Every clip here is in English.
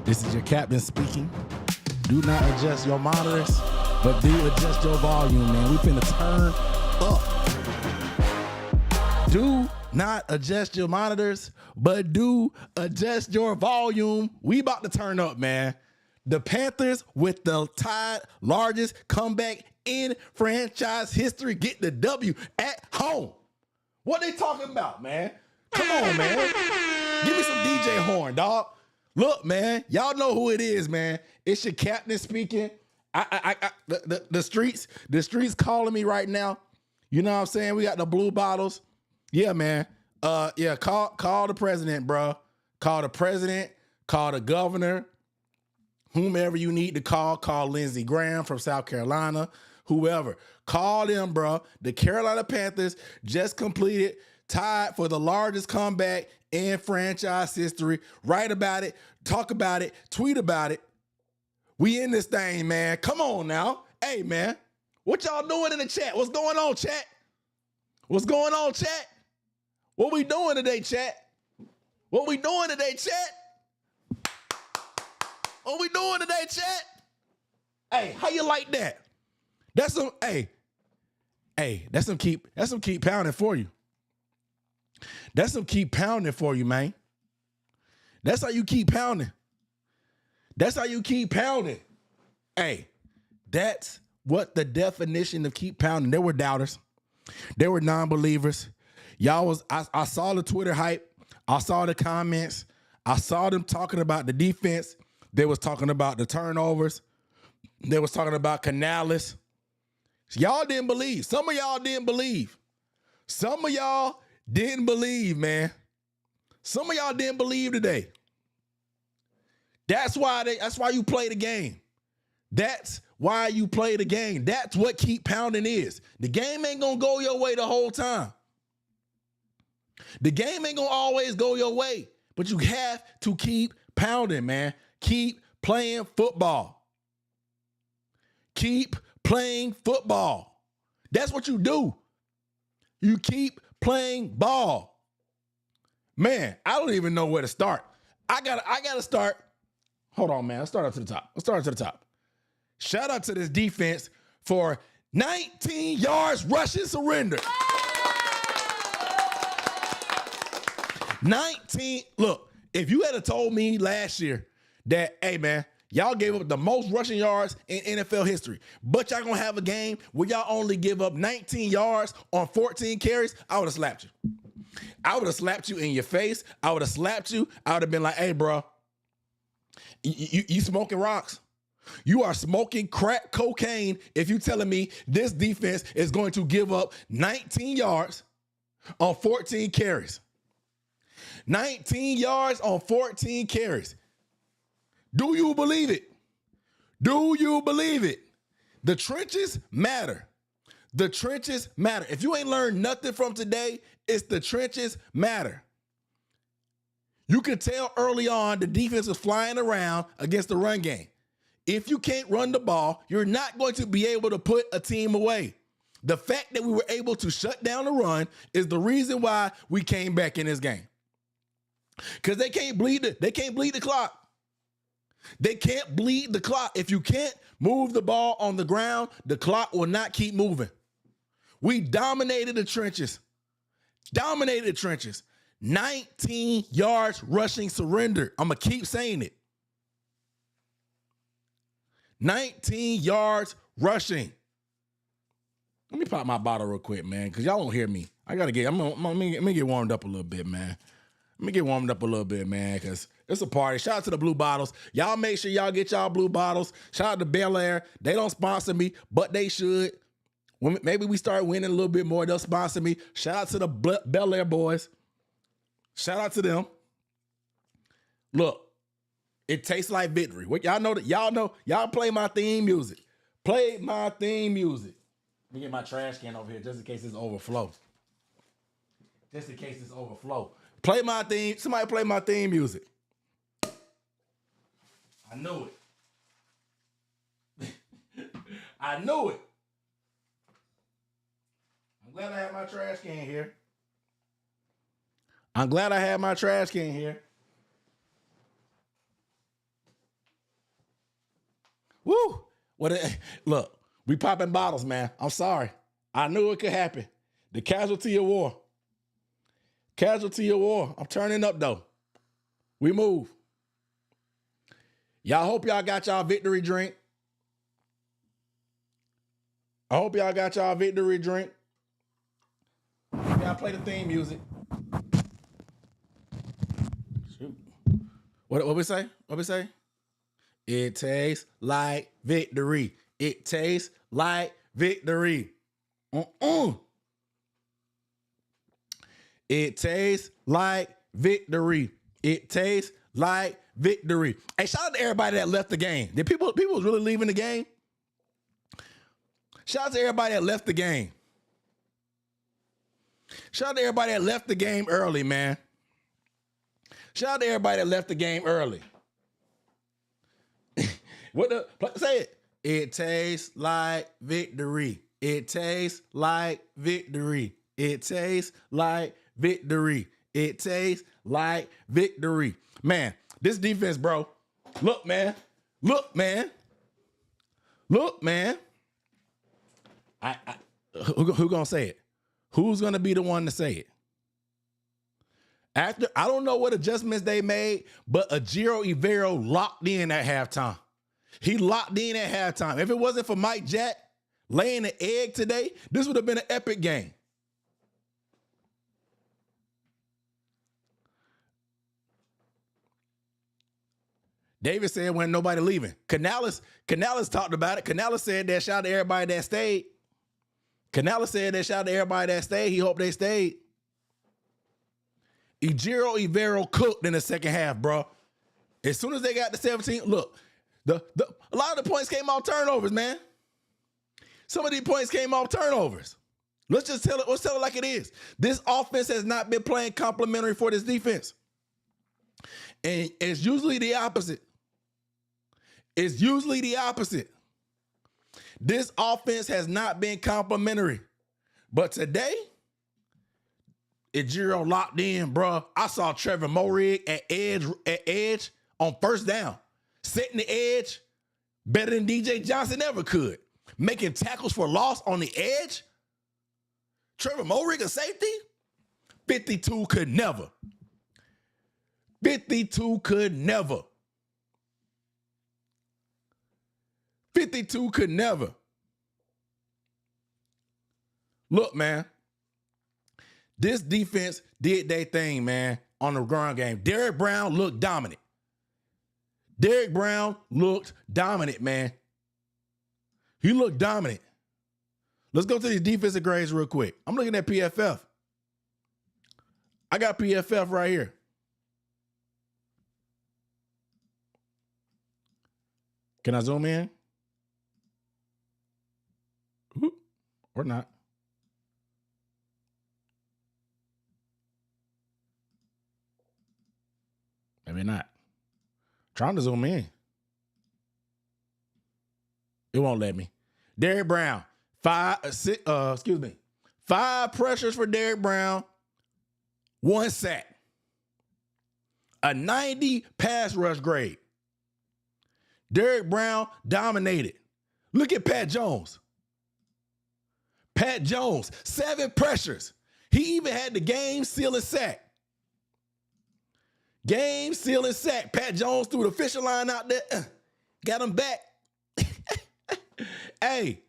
This is your captain speaking. Do not adjust your monitors, but do adjust your volume, man. We finna turn up. Do not adjust your monitors, but do adjust your volume. We about to turn up, man. The Panthers, with the tied largest comeback in franchise history, get the W at home. What they talking about, man? Come on, man. Give me some DJ Horn, dog. Look, man, y'all know who it is, man. It's your captain speaking. The streets calling me right now. You know what I'm saying? We got the blue bottles. Yeah, man. Call the president, bro. Call the president. Call the governor. Whomever you need to call. Call Lindsey Graham from South Carolina. Whoever. Call them, bro. The Carolina Panthers just completed, tied for the largest comeback in franchise history. Write about it, talk about it, tweet about it. We in this thing, man. Come on now. Hey, man. What y'all doing in the chat? What's going on, chat? What's going on, chat? What we doing today, chat? What we doing today, chat? What we doing today, chat? Hey, how you like that? That's some, that's some keep pounding for you. That's some keep pounding for you, man. That's how you keep pounding. That's how you keep pounding. Hey, that's what the definition of keep pounding. There were doubters. There were non-believers. I saw the Twitter hype. I saw the comments. I saw them talking about the defense. They was talking about the turnovers. They was talking about Canales. Y'all didn't believe. Some of y'all didn't believe. Some of y'all didn't believe, man. Some of y'all didn't believe today. That's why you play the game. That's why you play the game. That's what keep pounding is. The game ain't gonna go your way the whole time. The game ain't gonna always go your way, but you have to keep pounding, man. Keep playing football. Keep playing football. That's what you do. You keep playing ball. Man, I don't even know where to start. I gotta start. Hold on, man. Let's start up to the top. Shout out to this defense for 19 yards rushing surrender. 19. Look, if you had told me last year that, hey, man, y'all gave up the most rushing yards in NFL history, but y'all gonna have a game where y'all only give up 19 yards on 14 carries, I would have slapped you. I would have slapped you in your face. I would have slapped you. I would have been like, hey, bro, you smoking rocks. You are smoking crack cocaine if you telling me this defense is going to give up 19 yards on 14 carries. 19 yards on 14 carries. Do you believe it? Do you believe it? The trenches matter. The trenches matter. If you ain't learned nothing from today, it's the trenches matter. You could tell early on the defense was flying around against the run game. If you can't run the ball, you're not going to be able to put a team away. The fact that we were able to shut down the run is the reason why we came back in this game. Because they can't bleed the clock. They can't bleed the clock. If you can't move the ball on the ground, the clock will not keep moving. We dominated the trenches. 19 yards rushing surrender. I'm going to keep saying it. 19 yards rushing. Let me pop my bottle real quick, man, because y'all don't hear me. I'm gonna get warmed up a little bit, man. Let me get warmed up a little bit, man, because it's a party. Shout out to the Blue Bottles. Y'all make sure y'all get y'all Blue Bottles. Shout out to Bel Air. They don't sponsor me, but they should. Maybe we start winning a little bit more, they'll sponsor me. Shout out to the Bel Air boys. Shout out to them. Look, it tastes like victory. Y'all play my theme music. Play my theme music. Let me get my trash can over here just in case it's overflow. Play my theme. Somebody play my theme music. I knew it. I knew it. I'm glad I have my trash can here. Look, we popping bottles, man. I'm sorry. I knew it could happen. The casualty of war. Casualty of war. I'm turning up, though. We move. Y'all hope y'all got y'all victory drink. I hope y'all got y'all victory drink. Y'all play the theme music. Shoot. What we say? What we say? It tastes like victory. It tastes like victory. It tastes like victory. It tastes like victory. Hey, shout out to everybody that left the game. Did people was really leaving the game? Shout out to everybody that left the game. Shout out to everybody that left the game early, man. Shout out to everybody that left the game early. Say it. It tastes like victory. It tastes like victory. It tastes like victory. It tastes like victory. Man, this defense, bro. Look, man. Look, man. Look, man. Who gonna say it? Who's gonna be the one to say it? After, I don't know what adjustments they made, but Ejiro Evero locked in at halftime. He locked in at halftime. If it wasn't for Mike Jack laying an egg today, this would have been an epic game. David said when nobody leaving. Canales talked about it. Canales said that shout out to everybody that stayed. Canales said that shout out to everybody that stayed. He hoped they stayed. Ejiro Evero cooked in the second half, bro. As soon as they got to 17, look, a lot of the points came off turnovers, man. Some of these points came off turnovers. Let's tell it like it is. This offense has not been playing complimentary for this defense. And it's usually the opposite. It's usually the opposite. This offense has not been complimentary. But today, Ejiro locked in, bro. I saw Trevor Moehrig at edge on first down, setting the edge better than DJ Johnson ever could. Making tackles for loss on the edge. Trevor Moehrig a safety? 52 could never. 52 could never. 52 could never. Look, man. This defense did their thing, man, on the ground game. Derrick Brown looked dominant. Derrick Brown looked dominant, man. He looked dominant. Let's go to these defensive grades real quick. I'm looking at PFF. I got PFF right here. Can I zoom in? Or not? Maybe not. Trying to zoom in. It won't let me. Derrick Brown, 5 pressures for Derrick Brown, 1 sack. A 90 pass rush grade. Derrick Brown dominated. Look at Pat Jones. Pat Jones, 7 pressures. He even had the game-sealing sack. Game-sealing sack. Pat Jones threw the fishing line out there. Got him back. Hey,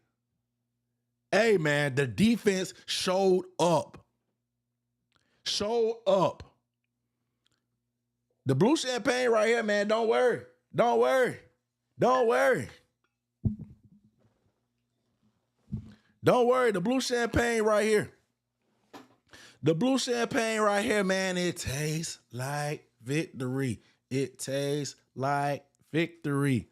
man, the defense showed up. Showed up. The blue champagne right here, man, don't worry. Don't worry. Don't worry. Don't worry, the blue champagne right here. The blue champagne right here, man, it tastes like victory. It tastes like victory.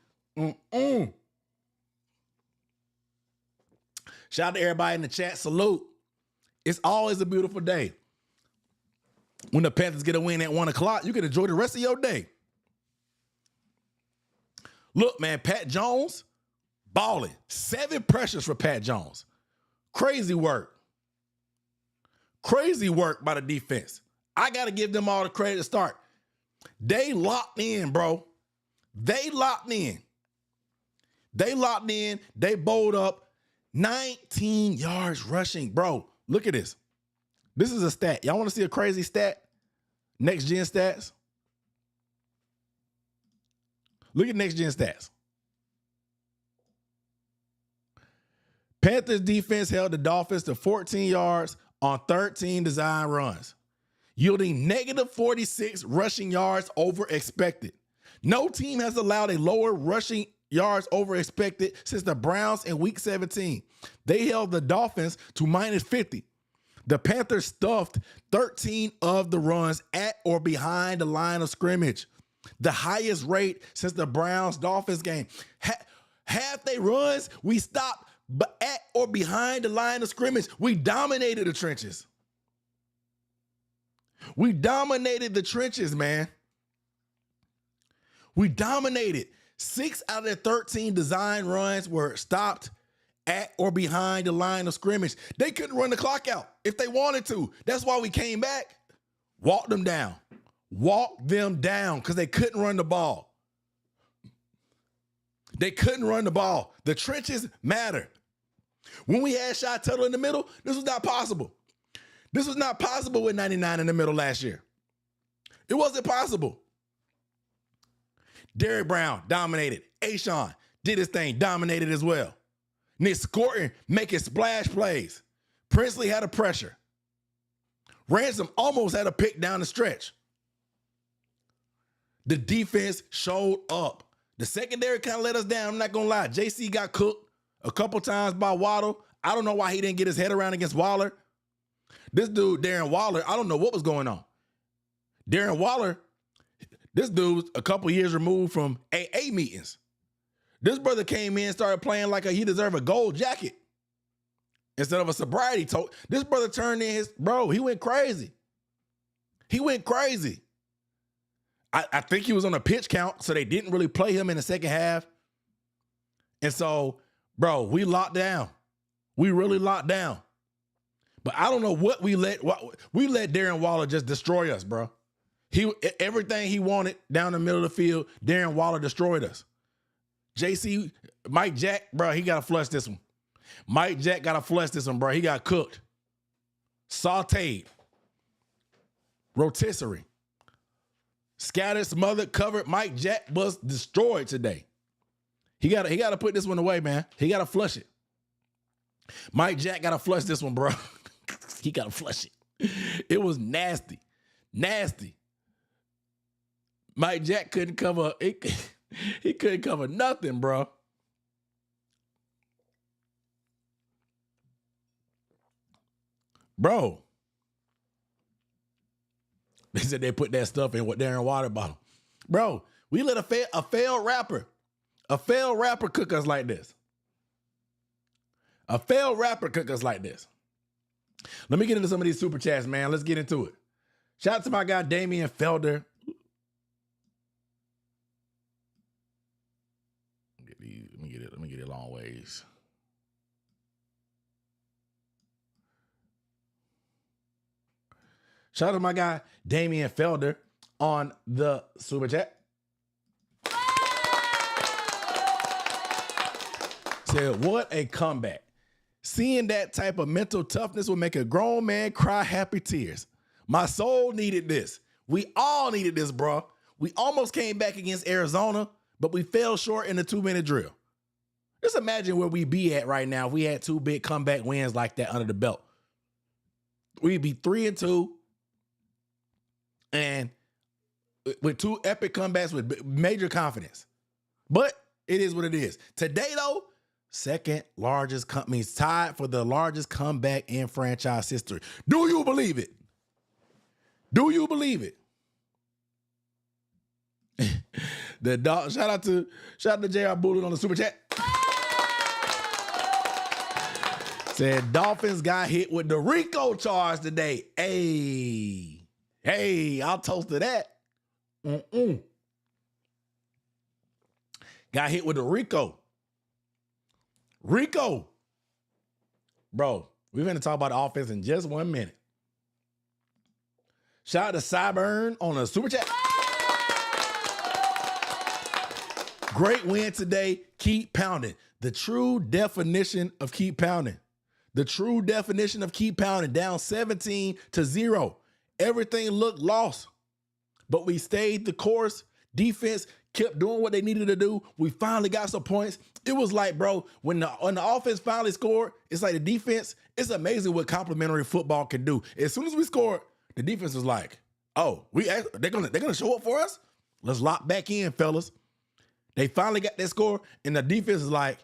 Shout out to everybody in the chat. Salute. It's always a beautiful day. When the Panthers get a win at 1 o'clock, you can enjoy the rest of your day. Look, man, Pat Jones, balling. 7 pressures for Pat Jones. Crazy work. Crazy work by the defense. I got to give them all the credit to start. They locked in, bro. They locked in. They locked in. They bowled up. 19 yards rushing. Bro, look at this. This is a stat. Y'all want to see a crazy stat? Next gen stats. Look at next gen stats. Panthers defense held the Dolphins to 14 yards on 13 design runs, yielding negative 46 rushing yards over expected. No team has allowed a lower rushing yards over expected since the Browns in week 17. They held the Dolphins to minus 50. The Panthers stuffed 13 of the runs at or behind the line of scrimmage, the highest rate since the Browns-Dolphins game. Half they runs, we stopped but at or behind the line of scrimmage. We dominated the trenches. We dominated the trenches, man. We dominated. 6 out of the 13 design runs were stopped at or behind the line of scrimmage. They couldn't run the clock out if they wanted to. That's why we came back. Walked them down. Walked them down because they couldn't run the ball. They couldn't run the ball. The trenches matter. When we had Shy Tuttle in the middle, this was not possible. This was not possible with 99 in the middle last year. It wasn't possible. Derrick Brown dominated. Ashawn did his thing, dominated as well. Nick Scorton making splash plays. Princely had a pressure. Ransom almost had a pick down the stretch. The defense showed up. The secondary kind of let us down. I'm not going to lie. JC got cooked a couple times by Waddle. I don't know why he didn't get his head around against Waller. This dude, Darren Waller, I don't know what was going on. Darren Waller, this dude's a couple years removed from AA meetings. This brother came in, started playing like he deserved a gold jacket instead of a sobriety tote. This brother turned in he went crazy. He went crazy. I think he was on a pitch count, so they didn't really play him in the second half. And so, bro, we locked down. We really locked down. But I don't know what we let Darren Waller just destroy us, bro. Everything he wanted down the middle of the field, Darren Waller destroyed us. JC, Mike Jack, bro, he got to flush this one. Mike Jack got to flush this one, bro. He got cooked. Sauteed. Rotisserie. Scattered, smothered, covered. Mike Jack was destroyed today. He got to put this one away, man. He got to flush it. Mike Jack got to flush this one, bro. He got to flush it. It was nasty. Nasty. Mike Jack couldn't cover it. He couldn't cover nothing, bro. Bro. They said they put that stuff in what Darren water bottle. Bro, we let a failed rapper cook us like this. A failed rapper cook us like this. Let me get into some of these super chats, man. Let's get into it. Shout out to my guy, Damian Felder. Let me get it long ways. Shout out to my guy, Damian Felder, on the super chat. Said, what a comeback. Seeing that type of mental toughness will make a grown man cry happy tears. My soul needed this. We all needed this, bro. We almost came back against Arizona, but we fell short in the 2-minute drill. Just imagine where we'd be at right now if we had 2 big comeback wins like that under the belt. We'd be 3-2. And with 2 epic comebacks with major confidence. But it is what it is. Today, though, second largest company, tied for the largest comeback in franchise history. Do you believe it? Do you believe it? Shout out to JR Bullet on the super chat. Said Dolphins got hit with the Rico charge today. Hey, I'll toast to that. Got hit with the Rico. Bro, we're going to talk about the offense in just 1 minute. Shout out to Cyburn on the super chat. Great win today. Keep pounding. The true definition of keep pounding. The true definition of keep pounding. Down 17-0. Everything looked lost, but we stayed the course. Defense kept doing what they needed to do. We finally got some points. It was like, bro, when the offense finally scored, it's like the defense, it's amazing what complimentary football can do. As soon as we scored, the defense was like, oh, they're gonna show up for us? Let's lock back in, fellas. They finally got that score, and the defense is like,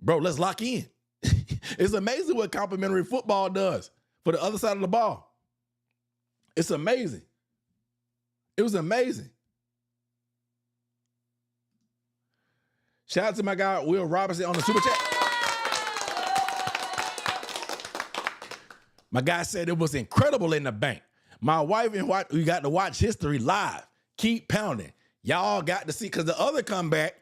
bro, let's lock in. It's amazing what complimentary football does for the other side of the ball. It's amazing. It was amazing. Shout out to my guy, Will Robinson, on the Super Chat. My guy said it was incredible in the bank. My wife and we got to watch history live. Keep pounding. Y'all got to see, because the other comeback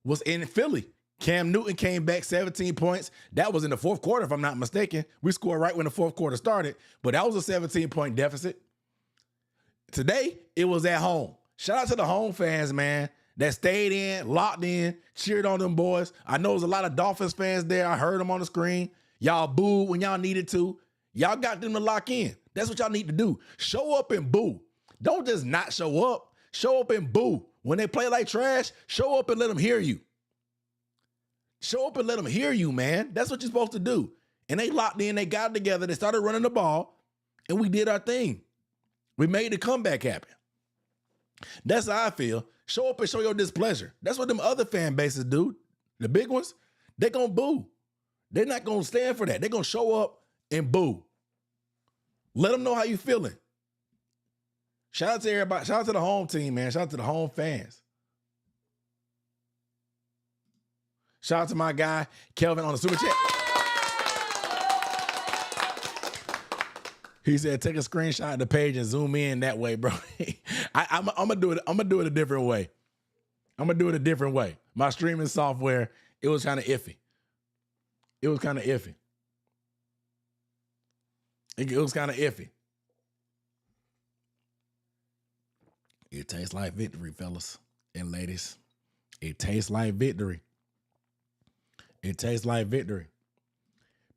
was in Philly. Cam Newton came back 17 points. That was in the fourth quarter, if I'm not mistaken. We scored right when the fourth quarter started, but that was a 17-point deficit. Today, it was at home. Shout out to the home fans, man, that stayed in, locked in, cheered on them boys. I know there's a lot of Dolphins fans there. I heard them on the screen. Y'all booed when y'all needed to. Y'all got them to lock in. That's what y'all need to do. Show up and boo. Don't just not show up. Show up and boo. When they play like trash, show up and let them hear you. Show up and let them hear you, man. That's what you're supposed to do. And they locked in. They got together. They started running the ball, and we did our thing. We made the comeback happen. That's how I feel. Show up and show your displeasure. That's what them other fan bases do. The big ones, they're going to boo. They're not going to stand for that. They're going to show up and boo. Let them know how you feeling. Shout out to everybody. Shout out to the home team, man. Shout out to the home fans. Shout out to my guy, Kelvin, on the Super Chat. He said, take a screenshot of the page and zoom in that way, bro. I'm gonna do it. I'm gonna do it a different way. I'm gonna do it a different way. My streaming software, it was kind of iffy. It was kind of iffy. It was kind of iffy. It tastes like victory, fellas and ladies. It tastes like victory. It tastes like victory.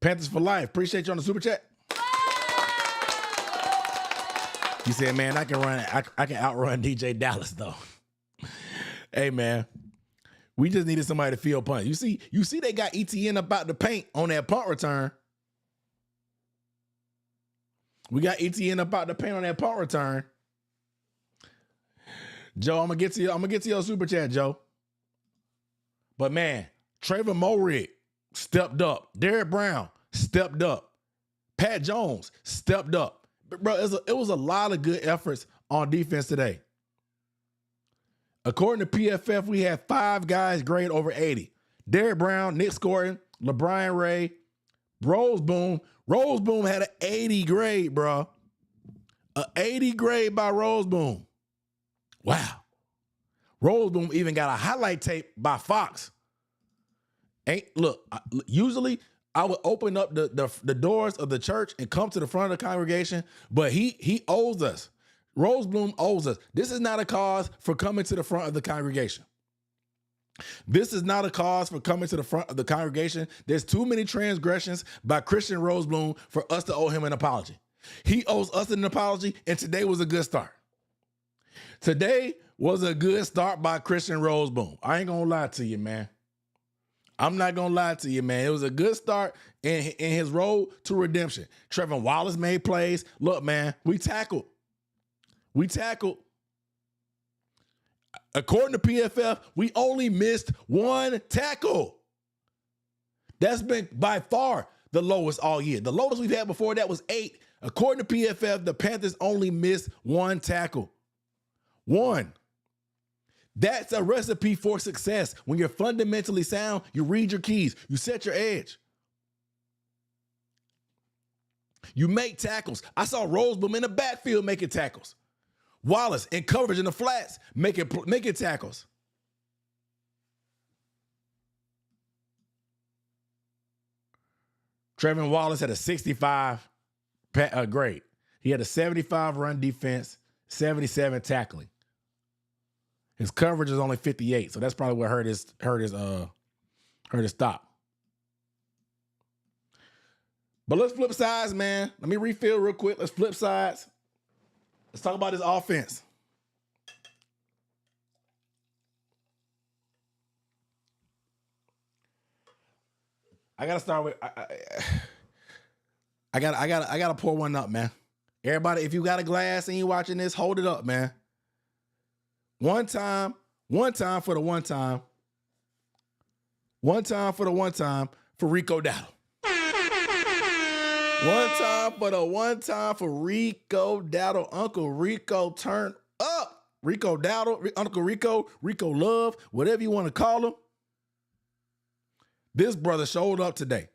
Panthers for life. Appreciate you on the Super Chat. He said, man, I can outrun DJ Dallas, though. Hey, man. We just needed somebody to field punt. You see they got ETN up out the paint on that punt return. We got ETN up out the paint on that punt return. Joe, I'm gonna get to your Super Chat, Joe. But man, Trayvon Moehrig stepped up. Derrick Brown stepped up. Pat Jones stepped up. But bro, it was a lot of good efforts on defense today. According to PFF, we had 5 guys grade over 80. Derrick Brown, Nick Scourton, LeBron Ray, Rose Boom. Rose Boom had an 80 grade, bro. An 80 grade by Rose Boom. Wow. Rose Boom even got a highlight tape by Fox. Usually I would open up the doors of the church and come to the front of the congregation, but he owes us. Rose Bloom owes us. This is not a cause for coming to the front of the congregation. This is not a cause for coming to the front of the congregation. There's too many transgressions by Christian Rosebloom for us to owe him an apology. He owes us an apology, and today was a good start. Today was a good start by Christian Rosebloom. I ain't gonna lie to you, man. I'm not gonna lie to you, man. It was a good start in his road to redemption. Trevor Wallace made plays. Look, man, we tackled. According to PFF, we only missed 1 tackle. That's been by far the lowest all year. The lowest we've had before that was 8. According to PFF, the Panthers only missed 1 tackle. 1. That's a recipe for success. When you're fundamentally sound, you read your keys, you set your edge. You make tackles. I saw Rosebloom in the backfield making tackles. Wallace in coverage in the flats making tackles. Trevor Wallace had a 65 grade. He had a 75 run defense, 77 tackling. His coverage is only 58, so that's probably what hurt his stop. But let's flip sides, man. Let me refill real quick. Let's flip sides. Let's talk about this offense. I gotta start with I gotta pour one up, man. Everybody, if you got a glass and you watching this, hold it up, man. One time for the one time for Rico Dowdle. One time for Rico Dowdle. Uncle Rico turn up. Rico Dowdle, Uncle Rico Love, whatever you want to call him. This brother showed up today.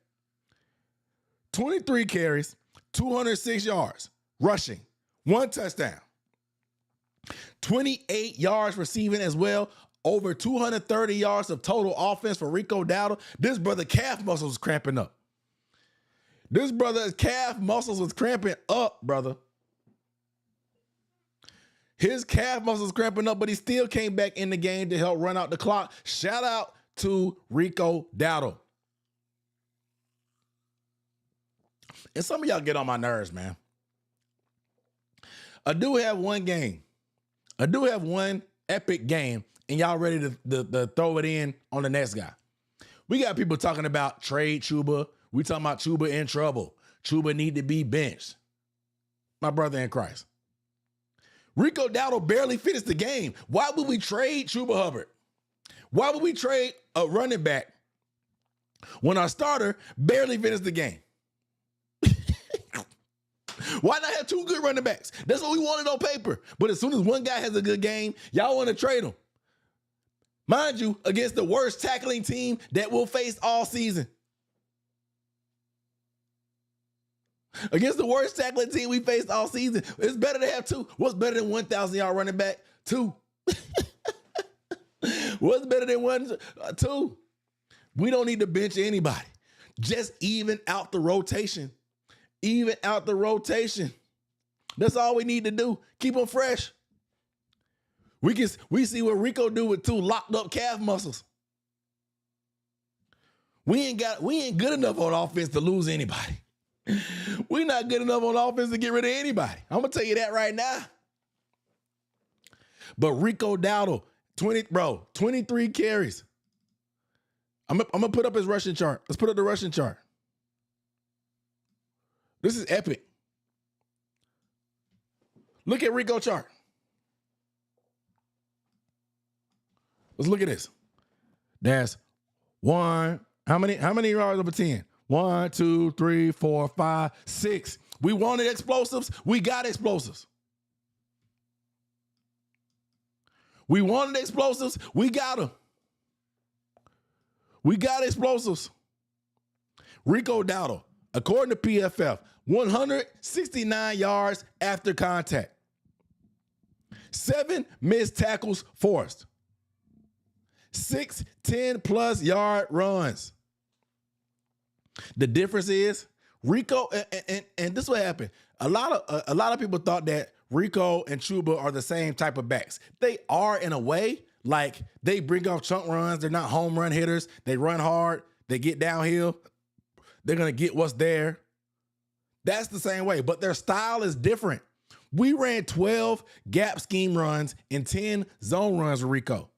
23 carries, 206 yards, rushing, 1 touchdown. 28 yards receiving as well. Over 230 yards of total offense for Rico Dowdle. This brother calf muscles was cramping up. This brother's calf muscles was cramping up, brother. His calf muscles cramping up, but he still came back in the game to help run out the clock. Shout out to Rico Dowdle. And some of y'all get on my nerves, man. I do have one game. I do have one epic game, and y'all ready to throw it in on the next guy. We got people talking about trade Chuba. We talking about Chuba in trouble. Chuba need to be benched. My brother in Christ. Rico Dowdle barely finished the game. Why would we trade Chuba Hubbard? Why would we trade a running back when our starter barely finished the game? Why not have 2 good running backs? That's what we wanted on paper. But as soon as one guy has a good game, y'all want to trade him. Mind you, against the worst tackling team that we'll face all season. Against the worst tackling team we faced all season. It's better to have 2. What's better than 1,000-yard running back? 2. What's better than 2? We don't need to bench anybody. Just even out the rotation. Even out the rotation. That's all we need to do. Keep them fresh. We see what Rico do with 2 locked up calf muscles. We ain't good enough on offense to lose anybody. We're not good enough on offense to get rid of anybody. I'm gonna tell you that right now. But Rico Dowdle, 23 carries. I'm gonna put up his rushing chart. Let's put up the rushing chart. This is epic. Look at Rico chart. Let's look at this. That's 1. How many yards over 10? 1, 2, 3, 4, 5, 6. We wanted explosives. We got explosives. We wanted explosives. We got them. We got explosives. Rico Dowdle, according to PFF, 169 yards after contact. 7 missed tackles forced. 6 10-plus yard runs. The difference is Rico, and this is what happened. A lot of people thought that Rico and Chuba are the same type of backs. They are in a way. Like, they bring off chunk runs. They're not home run hitters. They run hard. They get downhill. They're going to get what's there. That's the same way, but their style is different. We ran 12 gap scheme runs and 10 zone runs with Rico.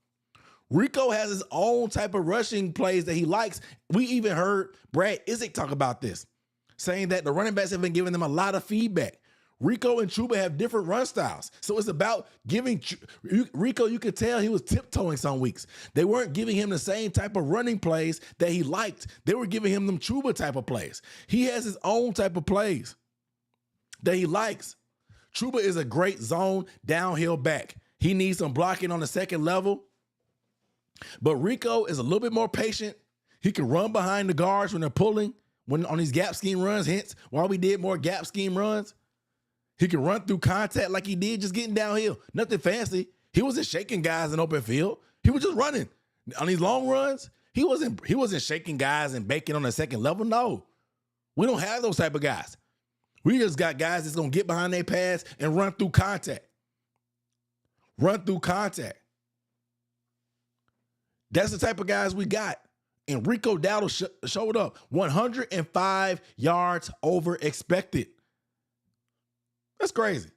Rico has his own type of rushing plays that he likes. We even heard Brad Isaac talk about this, saying that the running backs have been giving them a lot of feedback. Rico and Chuba have different run styles. So it's about giving Rico, you could tell he was tiptoeing some weeks. They weren't giving him the same type of running plays that he liked. They were giving him them Chuba type of plays. He has his own type of plays that he likes. Chuba is a great zone downhill back. He needs some blocking on the second level. But Rico is a little bit more patient. He can run behind the guards when they're pulling, when on these gap scheme runs, hence why we did more gap scheme runs. He can run through contact like he did, just getting downhill. Nothing fancy. He wasn't shaking guys in open field. He was just running. On these long runs, he wasn't shaking guys and baking on the second level. No. We don't have those type of guys. We just got guys that's going to get behind their pads and run through contact. Run through contact. That's the type of guys we got. And Rico Dowdle showed up 105 yards over expected. That's crazy.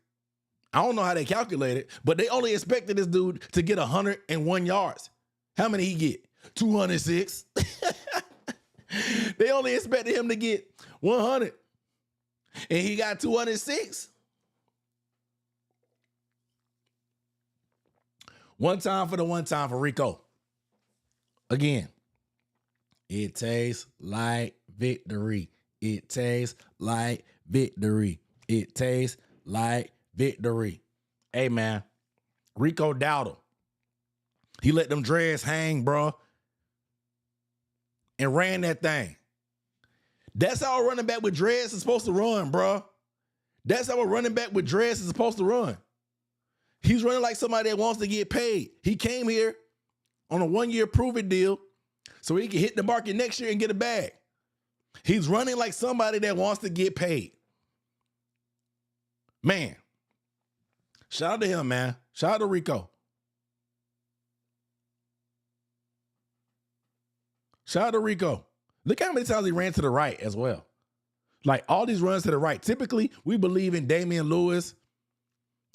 I don't know how they calculate it, but they only expected this dude to get 101 yards. How many he get? 206. They only expected him to get 100. And he got 206. One time for Rico. Again, it tastes like victory. It tastes like victory. It tastes like victory. Hey, man, Rico Dowdle. He let them dreads hang, bro, and ran that thing. That's how a running back with dreads is supposed to run, bro. That's how a running back with dreads is supposed to run. He's running like somebody that wants to get paid. He came here on a 1-year prove-it deal so he can hit the market next year and get a bag. He's running like somebody that wants to get paid. Man, shout out to him, man. Shout out to Rico. Shout out to Rico. Look how many times he ran to the right as well. Like all these runs to the right. Typically, we believe in Damian Lewis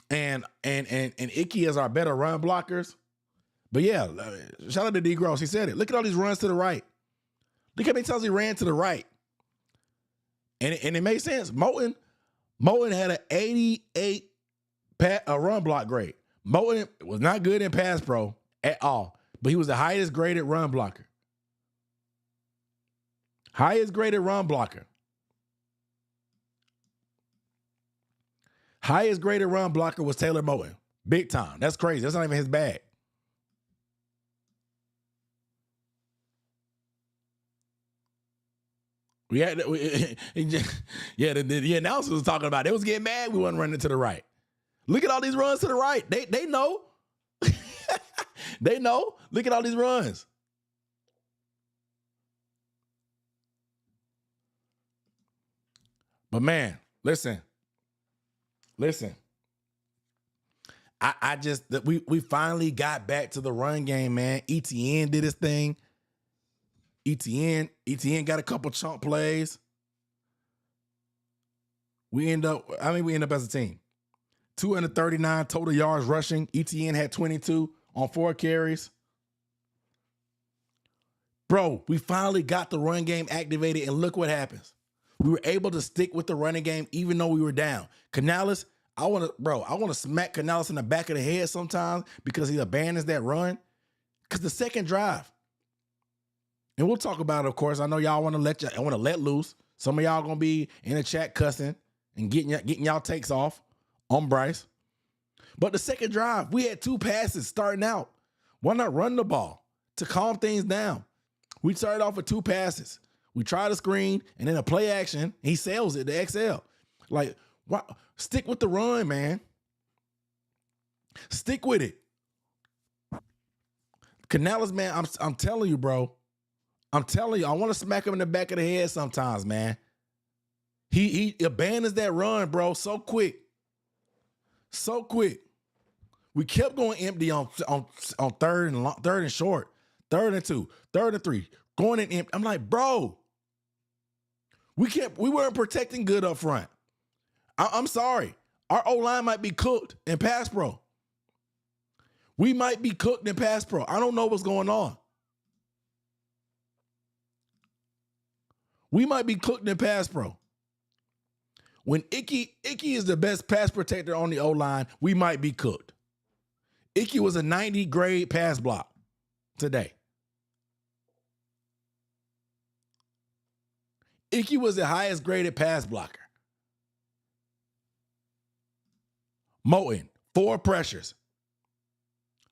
and Icky as our better run blockers. But yeah, shout out to D. Gross. He said it. Look at all these runs to the right. Look how many times he ran to the right. And it made sense. Moten had an 88 run block grade. Moten was not good in pass pro at all, but he was the highest graded run blocker. Highest graded run blocker. Highest graded run blocker was Taylor Moten. Big time. That's crazy. That's not even his bag. The announcers was talking about it. They was getting mad we wasn't running to the right. Look at all these runs to the right. They know. They know. Look at all these runs. But man, listen. We finally got back to the run game, man. ETN did his thing. ETN got a couple chunk plays. We end up as a team. 239 total yards rushing. ETN had 22 on 4 carries. Bro, we finally got the run game activated, and look what happens. We were able to stick with the running game even though we were down. Canales, I want to smack Canales in the back of the head sometimes because he abandons that run. Because the second drive, and we'll talk about it, of course. I know y'all want to let loose. Some of y'all gonna be in the chat cussing and getting y'all takes off on Bryce. But the second drive, we had 2 passes starting out. Why not run the ball to calm things down? We started off with 2 passes. We try to screen, and then a play action, he sails it to XL. Like, why? Stick with the run, man. Stick with it. Canales, man, I'm telling you, bro. I'm telling you, I want to smack him in the back of the head sometimes, man. He abandons that run, bro, so quick. So quick. We kept going empty on third and short, 3rd and 2, 3rd and 3, going in empty. I'm like, bro, we weren't protecting good up front. I'm sorry. Our O-line might be cooked in pass pro. We might be cooked in pass pro. I don't know what's going on. We might be cooked in pass pro. When Icky is the best pass protector on the O-line, we might be cooked. Icky was a 90 grade pass block today. Icky was the highest graded pass blocker. Moten, 4 pressures.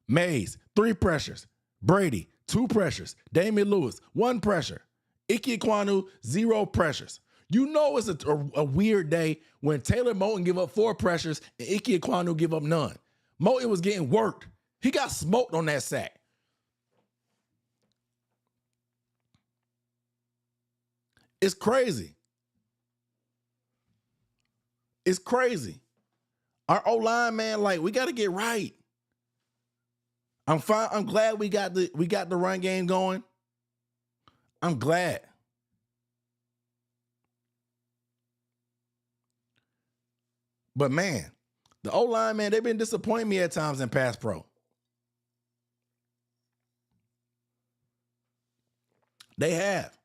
Mays, 3 pressures. Brady, 2 pressures. Damian Lewis, 1 pressure. Ike Ekwonu, 0 pressures. You know it's a weird day when Taylor Moten give up 4 pressures and Ike Ekwonu give up none. Moten was getting worked. He got smoked on that sack. It's crazy. It's crazy. Our O-line, man, like, we got to get right. I'm fine. I'm glad we got the run game going. I'm glad. But man, the O-line, man, they've been disappointing me at times in pass pro. They have.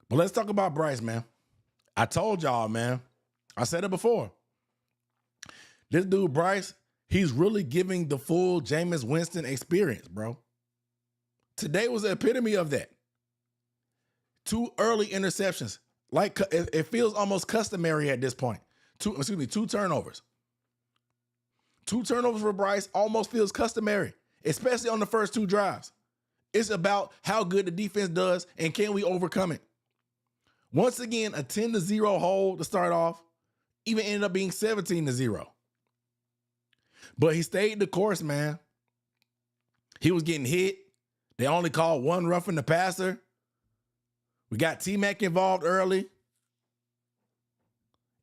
But let's talk about Bryce, man. I told y'all, man. I said it before. This dude, Bryce, he's really giving the full Jameis Winston experience, bro. Today was the epitome of that. 2 early interceptions. Like it feels almost customary at this point. 2 turnovers. 2 turnovers for Bryce almost feels customary, especially on the first 2 drives. It's about how good the defense does and can we overcome it. Once again, a 10-0 hole to start off, even ended up being 17-0. But he stayed the course, man. He was getting hit. They only called 1 roughing the passer. We got T-Mac involved early.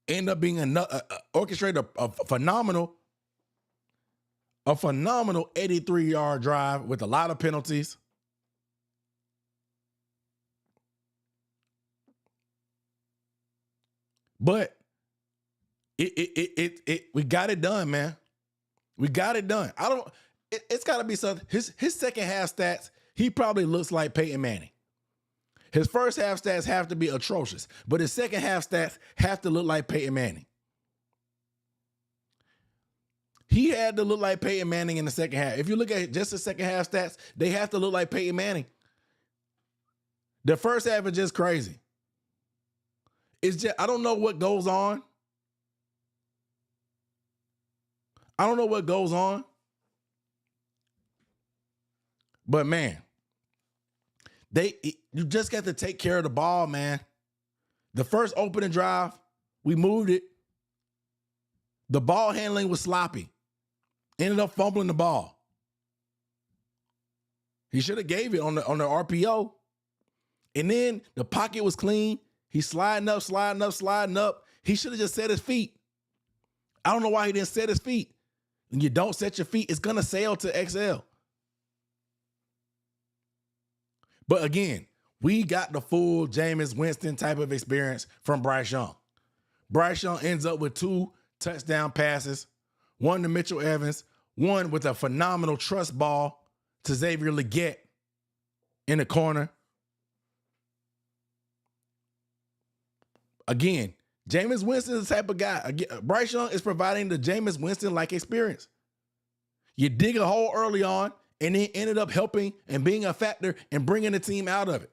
Ended up being orchestrated a phenomenal 83-yard drive with a lot of penalties. But we got it done, man. We got it done. It's got to be something. His second half stats, he probably looks like Peyton Manning. His first half stats have to be atrocious, but his second half stats have to look like Peyton Manning. He had to look like Peyton Manning in the second half. If you look at just the second half stats, they have to look like Peyton Manning. The first half is just crazy. It's just, I don't know what goes on. I don't know what goes on. But man, you just got to take care of the ball, man. The first opening drive, we moved it. The ball handling was sloppy. Ended up fumbling the ball. He should have gave it on the RPO. And then the pocket was clean. He's sliding up. He should have just set his feet. I don't know why he didn't set his feet. When you don't set your feet, it's going to sail to XL. But again, we got the full Jameis Winston type of experience from Bryce Young. Bryce Young ends up with 2 touchdown passes, 1 to Mitchell Evans, 1 with a phenomenal trust ball to Xavier Legette in the corner. Again, Jameis Winston is the type of guy. Bryce Young is providing the Jameis Winston-like experience. You dig a hole early on, and then ended up helping and being a factor and bringing the team out of it.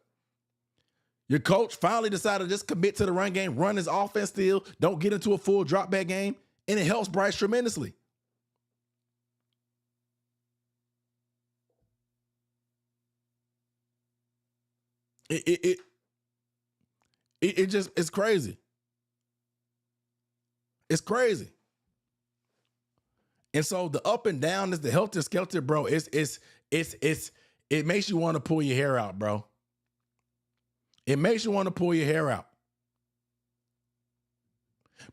Your coach finally decided to just commit to the run game, run his offense still, don't get into a full drop back game, and it helps Bryce tremendously. It's crazy. It's crazy. And so the up and down is the helter skelter, bro. It makes you want to pull your hair out, bro. It makes you want to pull your hair out.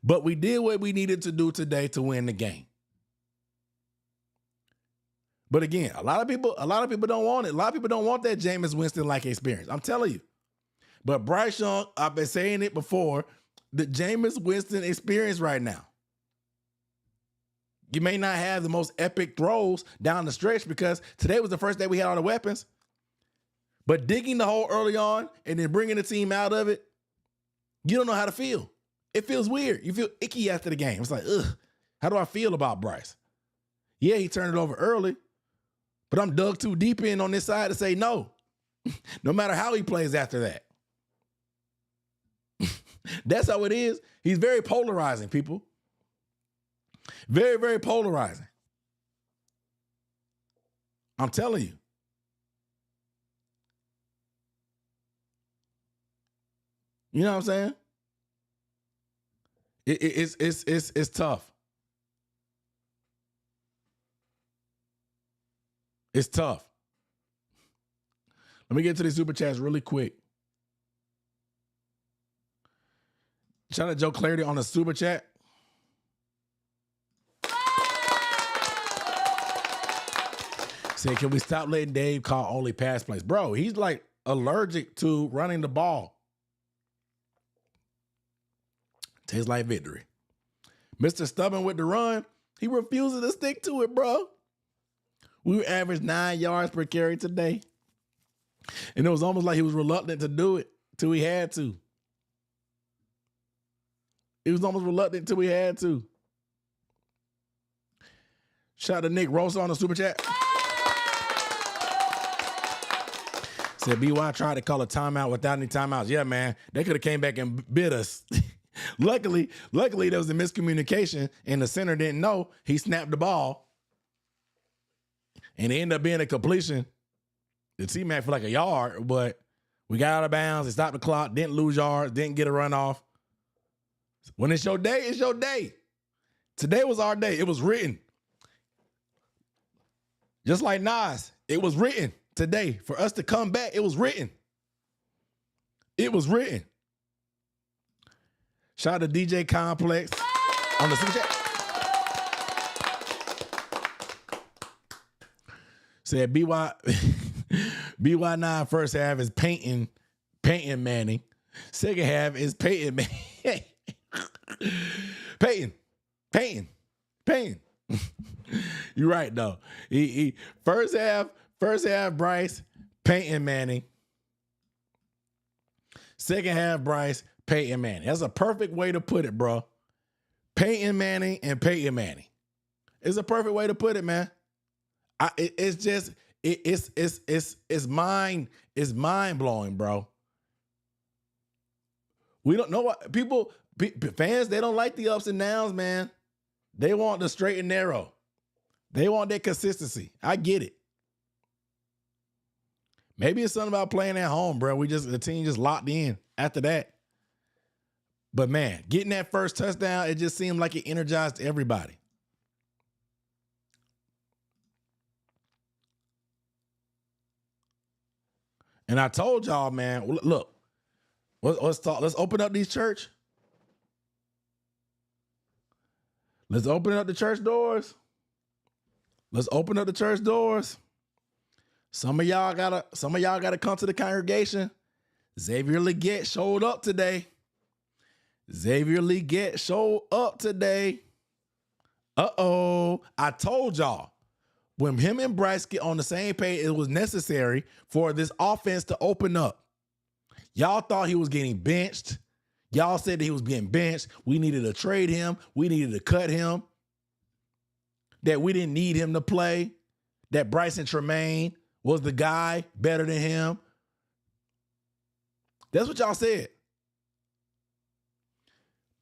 But we did what we needed to do today to win the game. But again, a lot of people don't want it. A lot of people don't want that Jameis Winston-like experience. I'm telling you. But Bryce Young, I've been saying it before, the Jameis Winston experience right now. You may not have the most epic throws down the stretch because today was the first day we had all the weapons. But digging the hole early on and then bringing the team out of it, you don't know how to feel. It feels weird. You feel icky after the game. It's like, ugh, how do I feel about Bryce? Yeah, he turned it over early, but I'm dug too deep in on this side to say no. No matter how he plays after that. That's how it is. He's very polarizing, people. Very, very polarizing. I'm telling you. You know what I'm saying? It's tough. It's tough. Let me get to the super chats really quick. Shout out Joe Clarity on the super chat. Said, can we stop letting Dave call only pass plays? Bro, he's like allergic to running the ball. Tastes like victory. Mr. Stubborn with the run, he refuses to stick to it, bro. We averaged 9 yards per carry today. And it was almost like he was reluctant to do it till he had to. He was almost reluctant till he had to. Shout out to Nick Rosa on the super chat. Said BY tried to call a timeout without any timeouts. Yeah, man. They could have came back and bit us. Luckily, there was a miscommunication and the center didn't know. He snapped the ball. And it ended up being a completion. The T-Mac for like a yard, but we got out of bounds. It stopped the clock. Didn't lose yards. Didn't get a run off. When it's your day, it's your day. Today was our day. It was written. Just like Nas, it was written today. For us to come back, it was written. It was written. Shout out to DJ Complex on the super chat. Said BY9 first half is Peyton Manning. Second half is Peyton Manning. Peyton. You're right though. He first half Bryce, Peyton Manning. Second half Bryce, Peyton Manning. That's a perfect way to put it, bro. Peyton Manning and Peyton Manning. It's a perfect way to put it, man. It's mind blowing, bro. We don't know what fans, they don't like the ups and downs, man. They want the straight and narrow. They want that consistency. I get it. Maybe it's something about playing at home, bro. The team just locked in after that. But man, getting that first touchdown, it just seemed like it energized everybody. And I told y'all, man, look, let's talk. Let's open up these church. Let's open up the church doors. Let's open up the church doors. Some of y'all gotta come to the congregation. Xavier Legette showed up today. Uh-oh. I told y'all. When him and Bryce get on the same page, it was necessary for this offense to open up. Y'all thought he was getting benched. Y'all said that he was getting benched. We needed to trade him. We needed to cut him. That we didn't need him to play. That Bryson Tremaine was the guy better than him. That's what y'all said.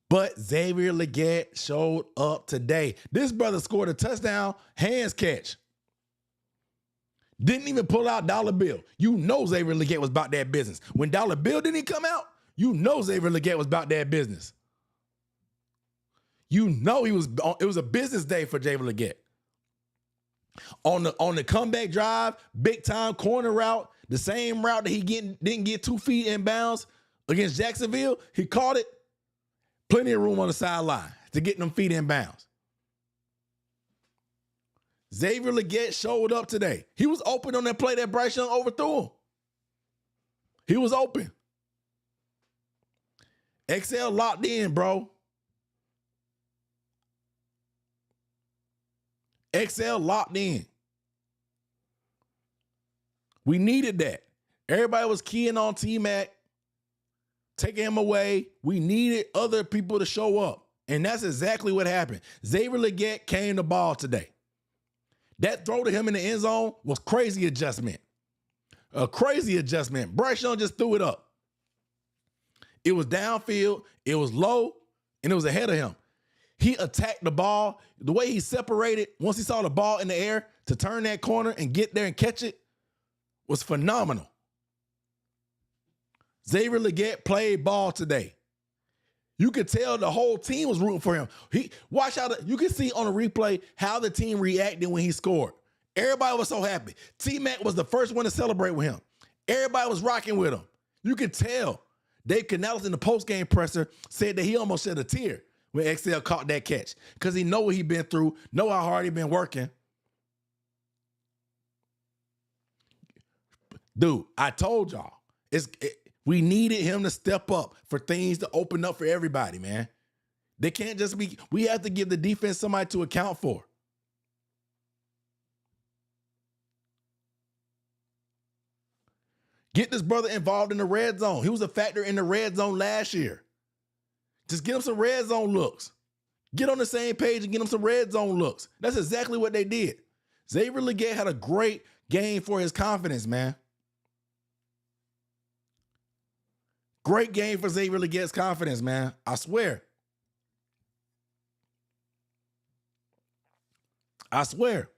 But Xavier Legette showed up today. This brother scored a touchdown, hands catch. Didn't even pull out dollar bill. You know Xavier Legette was about that business. When dollar bill didn't come out, you know Xavier Legette was about that business. You know it was a business day for Xavier Legette. On the comeback drive, big time corner route, the same route that he didn't get 2 feet in bounds against Jacksonville, he caught it. Plenty of room on the sideline to get them feet in bounds. Xavier Legette showed up today. He was open on that play that Bryce Young overthrew him. He was open. XL locked in, bro. XL locked in. We needed that. Everybody was keying on T-Mac, taking him away. We needed other people to show up. And that's exactly what happened. Xavier Legette came the ball today. That throw to him in the end zone was crazy adjustment. A crazy adjustment. Bryce Young just threw it up. It was downfield, it was low, and it was ahead of him. He attacked the ball. The way he separated, once he saw the ball in the air, to turn that corner and get there and catch it was phenomenal. Xavier Legette played ball today. You could tell the whole team was rooting for him. Watch how you can see on the replay how the team reacted when he scored. Everybody was so happy. T-Mac was the first one to celebrate with him. Everybody was rocking with him. You could tell. Dave Canales in the post-game presser said that he almost shed a tear when XL caught that catch because he know what he been through, know how hard he been working. Dude, I told y'all. We needed him to step up for things to open up for everybody, man. They can't just be, we have to give the defense somebody to account for. Get this brother involved in the red zone. He was a factor in the red zone last year. Just get him some red zone looks. Get on the same page and get him some red zone looks. That's exactly what they did. Xavier Legette had a great game for his confidence, man. Great game for Xavier Legette's confidence, man. I swear. I swear.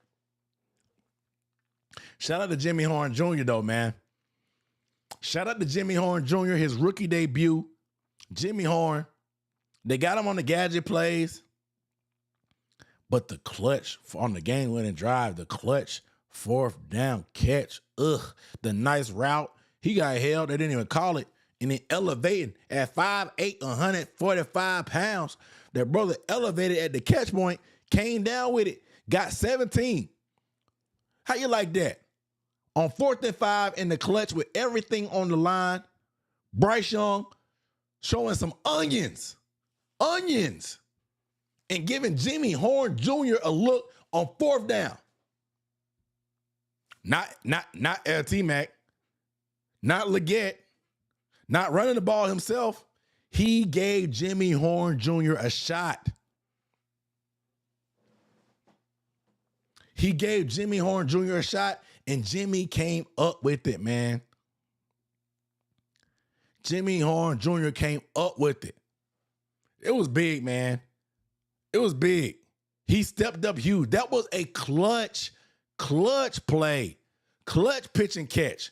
Shout out to Jimmy Horn Jr., though, man. Shout out to Jimmy Horn Jr., his rookie debut. Jimmy Horn. They got him on the gadget plays. But the clutch on the game-winning drive, the clutch fourth down catch, the nice route. He got held. They didn't even call it. And then elevating at 5'8", 145 pounds. That brother elevated at the catch point, came down with it, got 17. How you like that? On 4th and 5 in the clutch with everything on the line, Bryce Young showing some onions, and giving Jimmy Horn Jr. a look on 4th down. Not LT Mac, not Legette, not running the ball himself. He gave Jimmy Horn Jr. a shot. He gave Jimmy Horn Jr. a shot, and Jimmy came up with it, man. Jimmy Horn Jr. came up with it. It was big, man. It was big. He stepped up huge. That was a clutch play. Clutch pitch and catch.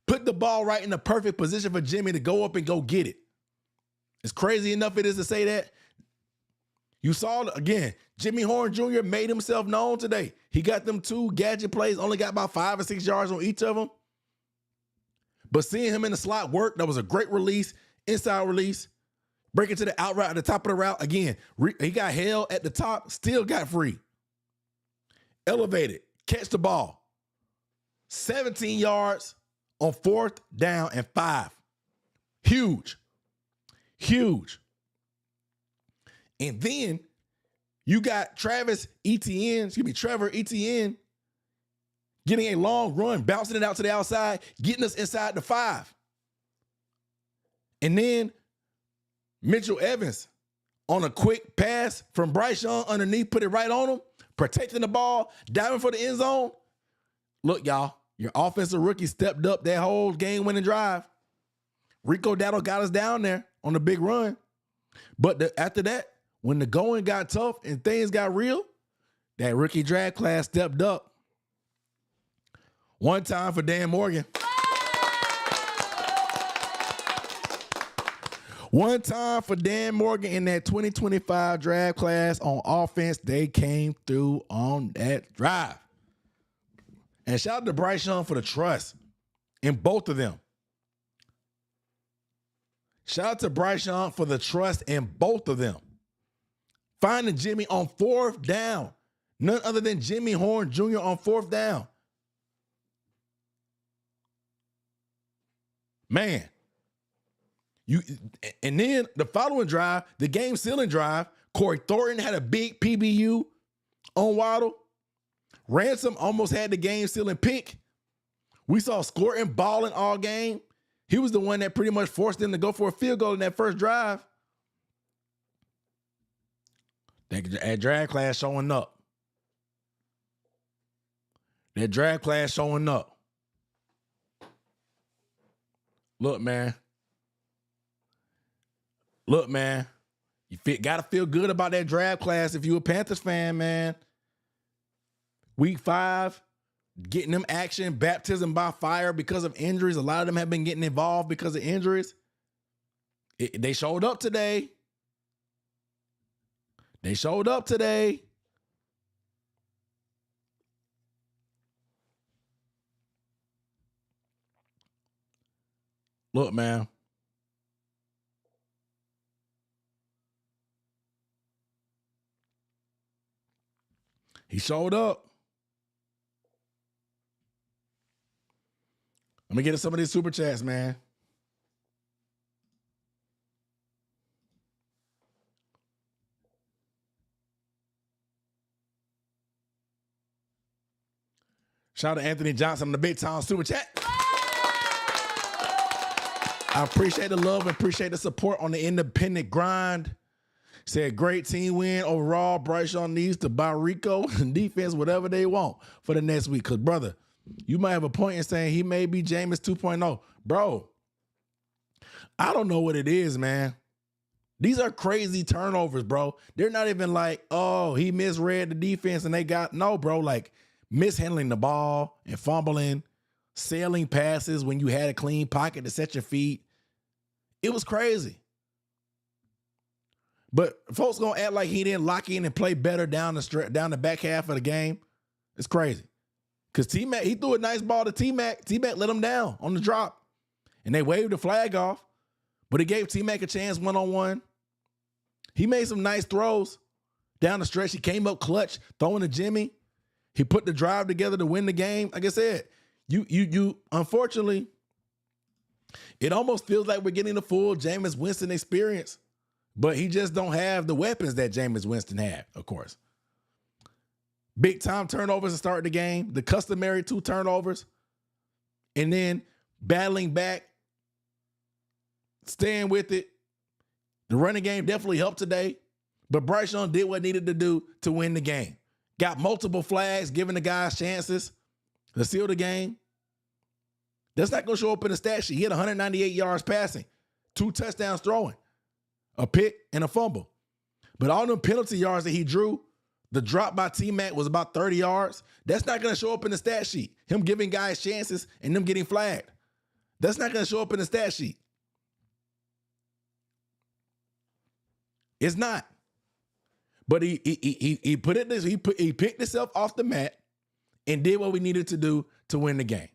Put the ball right in the perfect position for Jimmy to go up and go get it. As crazy enough it is to say that, you saw, again, Jimmy Horn Jr. made himself known today. He got them 2 gadget plays, only got about 5 or 6 yards on each of them. But seeing him in the slot work, that was a great release, inside release. Break it to the out route at the top of the route. Again, he got held at the top, still got free. Elevated, catch the ball. 17 yards on 4th down and 5. Huge. And then you got Trevor Etienne getting a long run, bouncing it out to the outside, getting us inside the 5. And then Mitchell Evans on a quick pass from Bryce Young underneath, put it right on him, protecting the ball, diving for the end zone. Look, y'all, your offensive rookie stepped up that whole game-winning drive. Rico Dowdle got us down there on the big run. But after that, when the going got tough and things got real, that rookie draft class stepped up. One time for Dan Morgan. One time for Dan Morgan in that 2025 draft class on offense. They came through on that drive. And shout out to Bryce Young for the trust in both of them. Shout out to Bryce Young for the trust in both of them. Finding Jimmy on 4th down. None other than Jimmy Horn Jr. on 4th down. Man. And then the following drive, the game sealing drive, Corey Thornton had a big PBU on Waddle. Ransom almost had the game sealing pick. We saw Scorton balling all game. He was the one that pretty much forced them to go for a field goal in that first drive. That drag class showing up. That drag class showing up. Look, man. You gotta feel good about that draft class if you're a Panthers fan, man. Week 5, getting them action, baptism by fire because of injuries. A lot of them have been getting involved because of injuries. They showed up today. Look, man. He showed up. Let me get to some of these super chats, man. Shout out to Anthony Johnson on the Big Time Super Chat. I appreciate the love and appreciate the support on the independent grind. Said great team win overall. Bryce Young needs to buy Rico and defense whatever they want for the next week. Because, brother, you might have a point in saying he may be Jameis 2.0. Bro, I don't know what it is, man. These are crazy turnovers, bro. They're not even like, oh, he misread the defense and they got, no, bro. Like, mishandling the ball and fumbling, sailing passes when you had a clean pocket to set your feet. It was crazy. But folks gonna act like he didn't lock in and play better down the back half of the game. It's crazy. Because T-Mac, he threw a nice ball to T-Mac. T-Mac let him down on the drop. And they waved the flag off. But it gave T-Mac a chance one-on-one. He made some nice throws down the stretch. He came up clutch, throwing to Jimmy. He put the drive together to win the game. Like I said, you unfortunately, it almost feels like we're getting the full Jameis Winston experience, but he just don't have the weapons that Jameis Winston had, of course. Big time turnovers to start the game, the customary 2 turnovers, and then battling back, staying with it. The running game definitely helped today, but Bryce Young did what needed to do to win the game. Got multiple flags, giving the guys chances to seal the game. That's not going to show up in the stat sheet. He had 198 yards passing, 2 touchdowns throwing, a pick and a fumble. But all them penalty yards that he drew, the drop by T-Mac was about 30 yards. That's not going to show up in the stat sheet. Him giving guys chances and them getting flagged. That's not going to show up in the stat sheet. It's not. But he picked himself off the mat and did what we needed to do to win the game.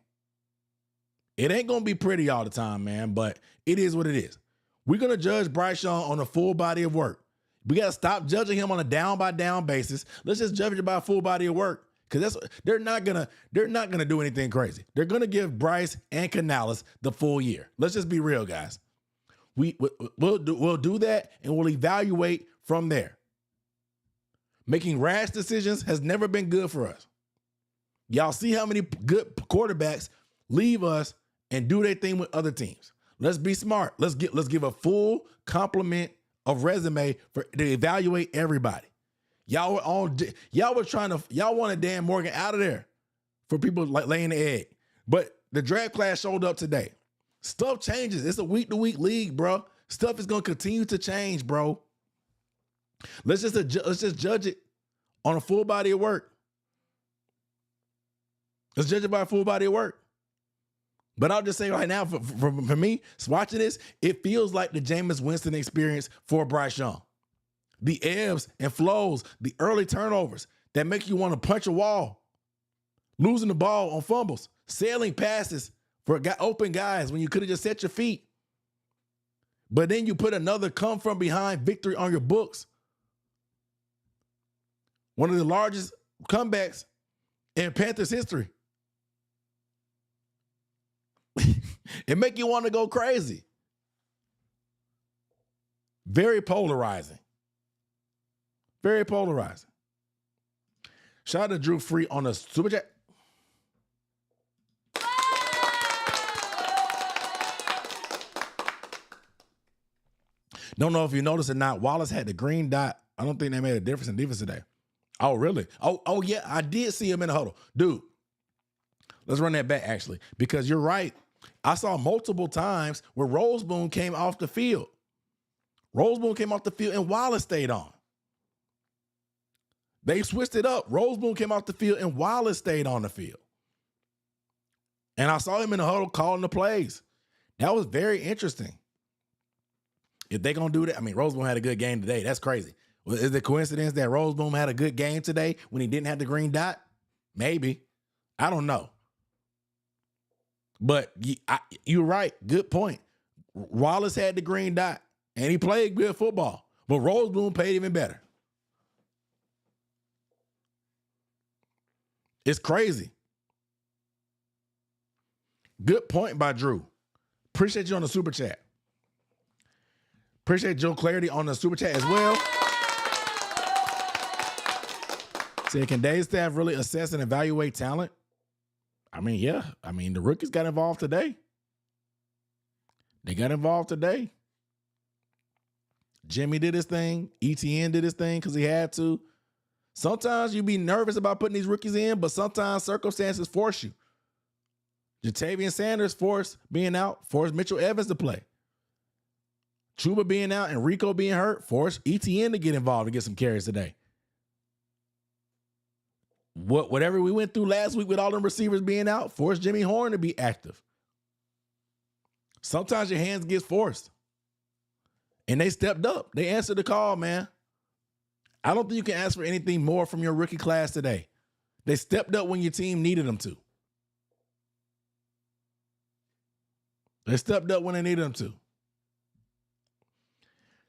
It ain't gonna be pretty all the time, man, but it is what it is. We're gonna judge Bryce Young on a full body of work. We gotta stop judging him on a down by down basis. Let's just judge it by a full body of work. Because they're not gonna do anything crazy. They're gonna give Bryce and Canales the full year. Let's just be real, guys. We'll do that and we'll evaluate from there. Making rash decisions has never been good for us. Y'all see how many good quarterbacks leave us and do their thing with other teams. Let's be smart. Let's give a full complement of resume to evaluate everybody. Y'all wanted Dan Morgan out of there for people like laying the egg. But the draft class showed up today. Stuff changes. It's a week-to-week league, bro. Stuff is gonna continue to change, bro. Let's just judge it on a full body of work. Let's judge it by a full body of work. But I'll just say right now, for me, watching this, it feels like the Jameis Winston experience for Bryce Young. The ebbs and flows, the early turnovers that make you want to punch a wall, losing the ball on fumbles, sailing passes for open guys when you could have just set your feet. But then you put another come from behind victory on your books. One of the largest comebacks in Panthers history. It make you want to go crazy. Very polarizing. Very polarizing. Shout out to Drew Free on the Super Chat. Don't know if you noticed or not, Wallace had the green dot. I don't think they made a difference in defense today. Oh, really? Oh yeah, I did see him in the huddle. Dude, let's run that back, actually, because you're right. I saw multiple times where Roseboom came off the field. Roseboom came off the field and Wallace stayed on. They switched it up. Roseboom came off the field and Wallace stayed on the field. And I saw him in the huddle calling the plays. That was very interesting. If they're going to do that, I mean, Roseboom had a good game today. That's crazy. Well, is it a coincidence that Roseboom had a good game today when he didn't have the green dot? Maybe. I don't know. But you're right. Good point. Wallace had the green dot, and he played good football. But Roseboom played even better. It's crazy. Good point by Drew. Appreciate you on the super chat. Appreciate Joe Clarity on the super chat as well. Say, can Dave's staff really assess and evaluate talent? I mean, yeah. I mean, the rookies got involved today. They got involved today. Jimmy did his thing. ETN did his thing because he had to. Sometimes you be nervous about putting these rookies in, but sometimes circumstances force you. Jatavian Sanders forced being out, forced Mitchell Evans to play. Chuba being out and Rico being hurt forced ETN to get involved and get some carries today. Whatever we went through last week with all them receivers being out forced Jimmy Horn to be active. Sometimes your hands get forced. And they stepped up. They answered the call, man. I don't think you can ask for anything more from your rookie class today. They stepped up when your team needed them to. They stepped up when they needed them to.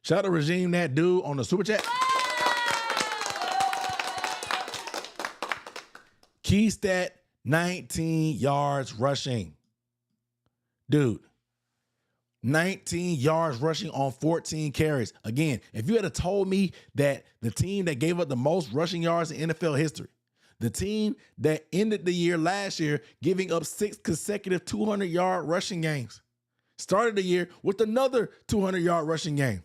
Shout out to Regime That Dude on the super chat. Key stat, 19 yards rushing. Dude, 19 yards rushing on 14 carries. Again, if you had told me that the team that gave up the most rushing yards in NFL history, the team that ended the year last year giving up 6 consecutive 200-yard rushing games, started the year with another 200-yard rushing game,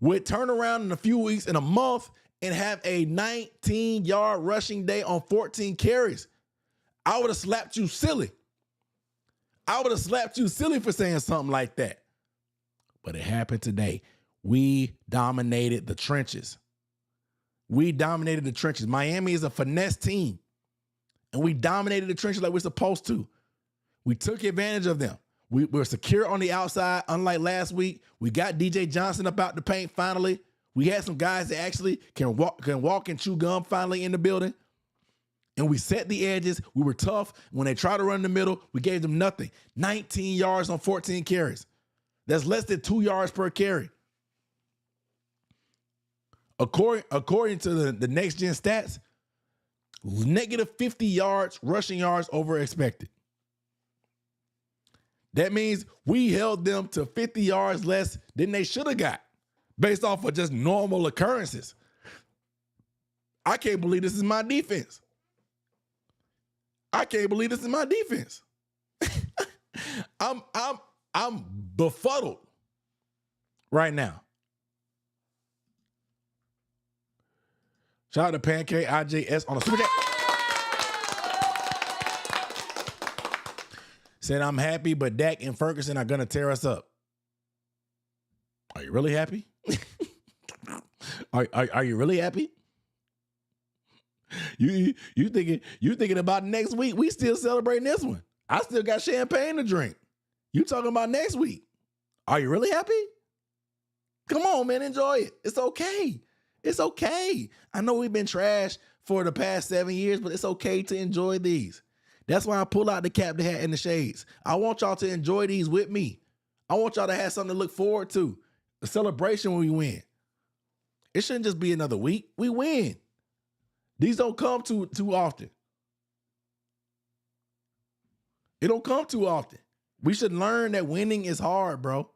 would turn around in a few weeks, in a month, and have a 19-yard rushing day on 14 carries, I would have slapped you silly. I would have slapped you silly for saying something like that. But it happened today. We dominated the trenches. We dominated the trenches. Miami is a finesse team, and we dominated the trenches like we're supposed to. We took advantage of them. We were secure on the outside, unlike last week. We got DJ Johnson up out the paint finally. We had some guys that actually can walk and chew gum finally in the building. And we set the edges. We were tough. When they tried to run in the middle, we gave them nothing. 19 yards on 14 carries. That's less than 2 yards per carry. According to the next gen stats, negative 50 yards, rushing yards over expected. That means we held them to 50 yards less than they should have got based off of just normal occurrences. I can't believe this is my defense. I can't believe this is my defense. I'm befuddled right now. Shout out to Pancake IJS on a super chat. Said, I'm happy, but Dak and Ferguson are going to tear us up. Are you really happy? Are you really happy? You thinking about next week? We still celebrating this one. I still got champagne to drink. You talking about next week? Are you really happy? Come on, man, enjoy it. It's okay. It's okay. I know we've been trash for the past 7 years, but it's okay to enjoy these. That's why I pull out the cap, the hat, and the shades. I want y'all to enjoy these with me. I want y'all to have something to look forward to. A celebration when we win. It shouldn't just be another week. We win. These don't come too often. It don't come too often. We should learn that winning is hard, bro.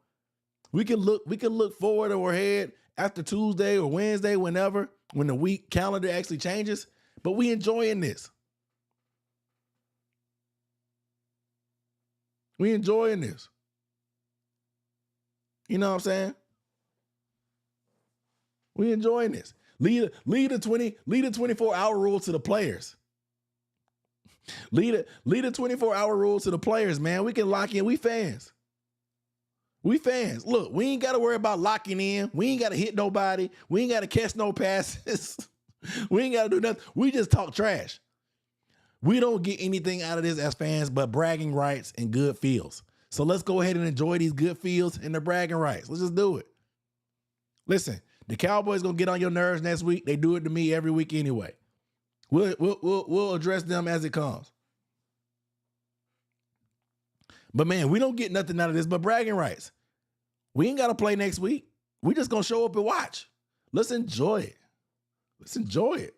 We can look forward or ahead after Tuesday or Wednesday, whenever, when the week calendar actually changes. But we enjoying this. We enjoying this. You know what I'm saying? We enjoying this. Lead a 24-hour rule to the players. Lead a 24-hour rule to the players, man. We can lock in. We fans. We fans. Look, we ain't got to worry about locking in. We ain't got to hit nobody. We ain't got to catch no passes. We ain't got to do nothing. We just talk trash. We don't get anything out of this as fans but bragging rights and good feels. So let's go ahead and enjoy these good feels and the bragging rights. Let's just do it. Listen, the Cowboys gonna get on your nerves next week. They do it to me every week anyway. We'll address them as it comes. But man, we don't get nothing out of this but bragging rights. We ain't gotta play next week. We just gonna show up and watch. Let's enjoy it. Let's enjoy it.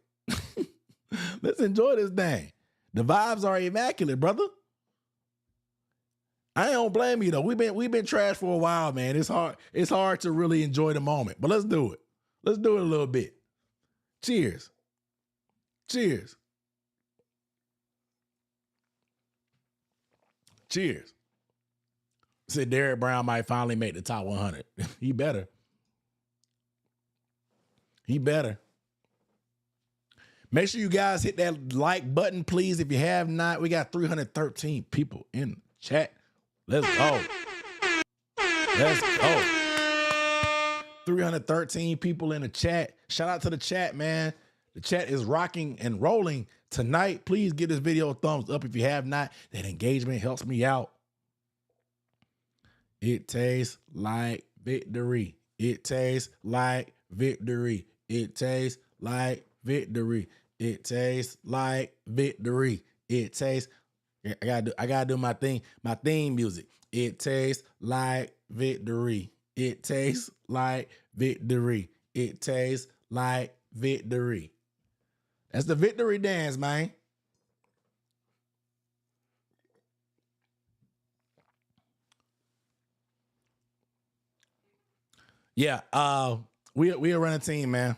Let's enjoy this thing. The vibes are immaculate, brother. I don't blame you though. We've been trash for a while, man. It's hard to really enjoy the moment. But let's do it. Let's do it a little bit. Cheers. Cheers. Cheers. Said Derek Brown might finally make the top 100. He better. He better. Make sure you guys hit that like button, please. If you have not, we got 313 people in the chat. Let's go. Let's go. 313 people in the chat. Shout out to the chat, man. The chat is rocking and rolling tonight. Please give this video a thumbs up if you have not. That engagement helps me out. It tastes like victory. It tastes like victory. It tastes like victory. It tastes like victory. It tastes. I gotta do my theme music. It tastes like victory. It tastes like victory. It tastes like victory. That's the victory dance, man. Yeah, we are running a team, man.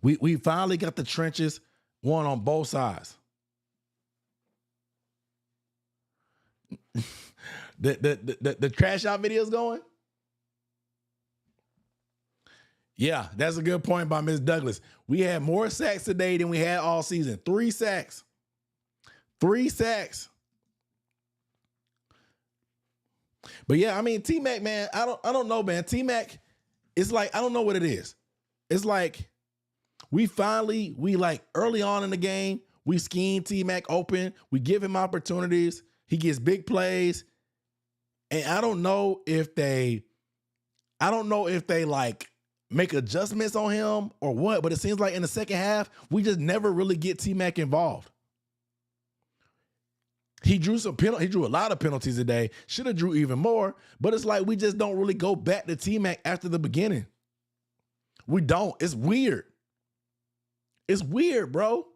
We finally got the trenches won on both sides. the trash out videos going? Yeah, that's a good point by Ms. Douglas. We had more sacks today than we had all season. 3 sacks. 3 sacks. But yeah, I mean, T-Mac, man, I don't know, man. T-Mac, it's like, I don't know what it is. It's like we like early on in the game, we scheme T-Mac open. We give him opportunities. He gets big plays. And I don't know if they like make adjustments on him or what, but it seems like in the second half, we just never really get T-Mac involved. He drew a lot of penalties today. Should have drew even more, but it's like we just don't really go back to T-Mac after the beginning. We don't. It's weird. It's weird, bro.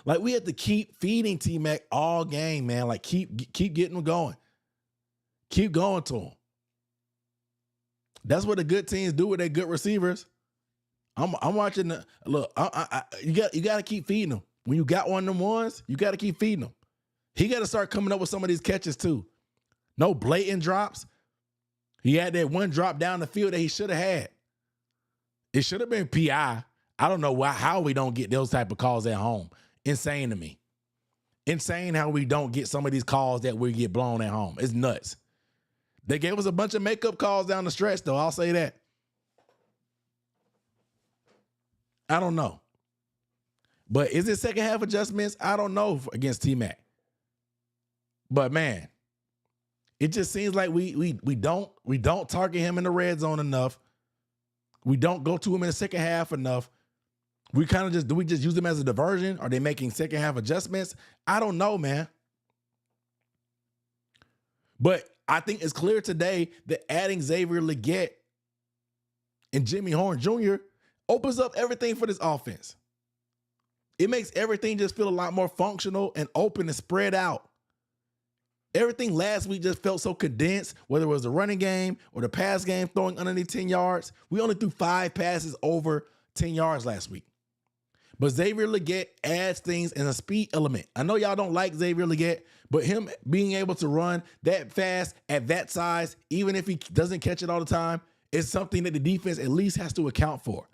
Like we have to keep feeding T-Mac all game, man. Like keep getting him going. Keep going to him. That's what the good teams do with their good receivers. I'm watching the look. You got to keep feeding them. When you got one of them ones, you got to keep feeding them. He got to start coming up with some of these catches too. No blatant drops. He had that one drop down the field that he should have had. It should have been PI. I don't know how we don't get those type of calls at home. Insane to me. Insane how we don't get some of these calls that we get blown at home. It's nuts. They gave us a bunch of makeup calls down the stretch, though. I'll say that. I don't know. But is it second half adjustments? I don't know against T-Mac. But man, it just seems like we don't target him in the red zone enough. We don't go to him in the second half enough. We kind of do we just use him as a diversion? Are they making second half adjustments? I don't know, man. But I think it's clear today that adding Xavier Legette and Jimmy Horn Jr. opens up everything for this offense. It makes everything just feel a lot more functional and open and spread out. Everything last week just felt so condensed, whether it was the running game or the pass game throwing underneath 10 yards. We only threw 5 passes over 10 yards last week. But Xavier Legette adds things in a speed element. I know y'all don't like Xavier Legette, but him being able to run that fast at that size, even if he doesn't catch it all the time, is something that the defense at least has to account for.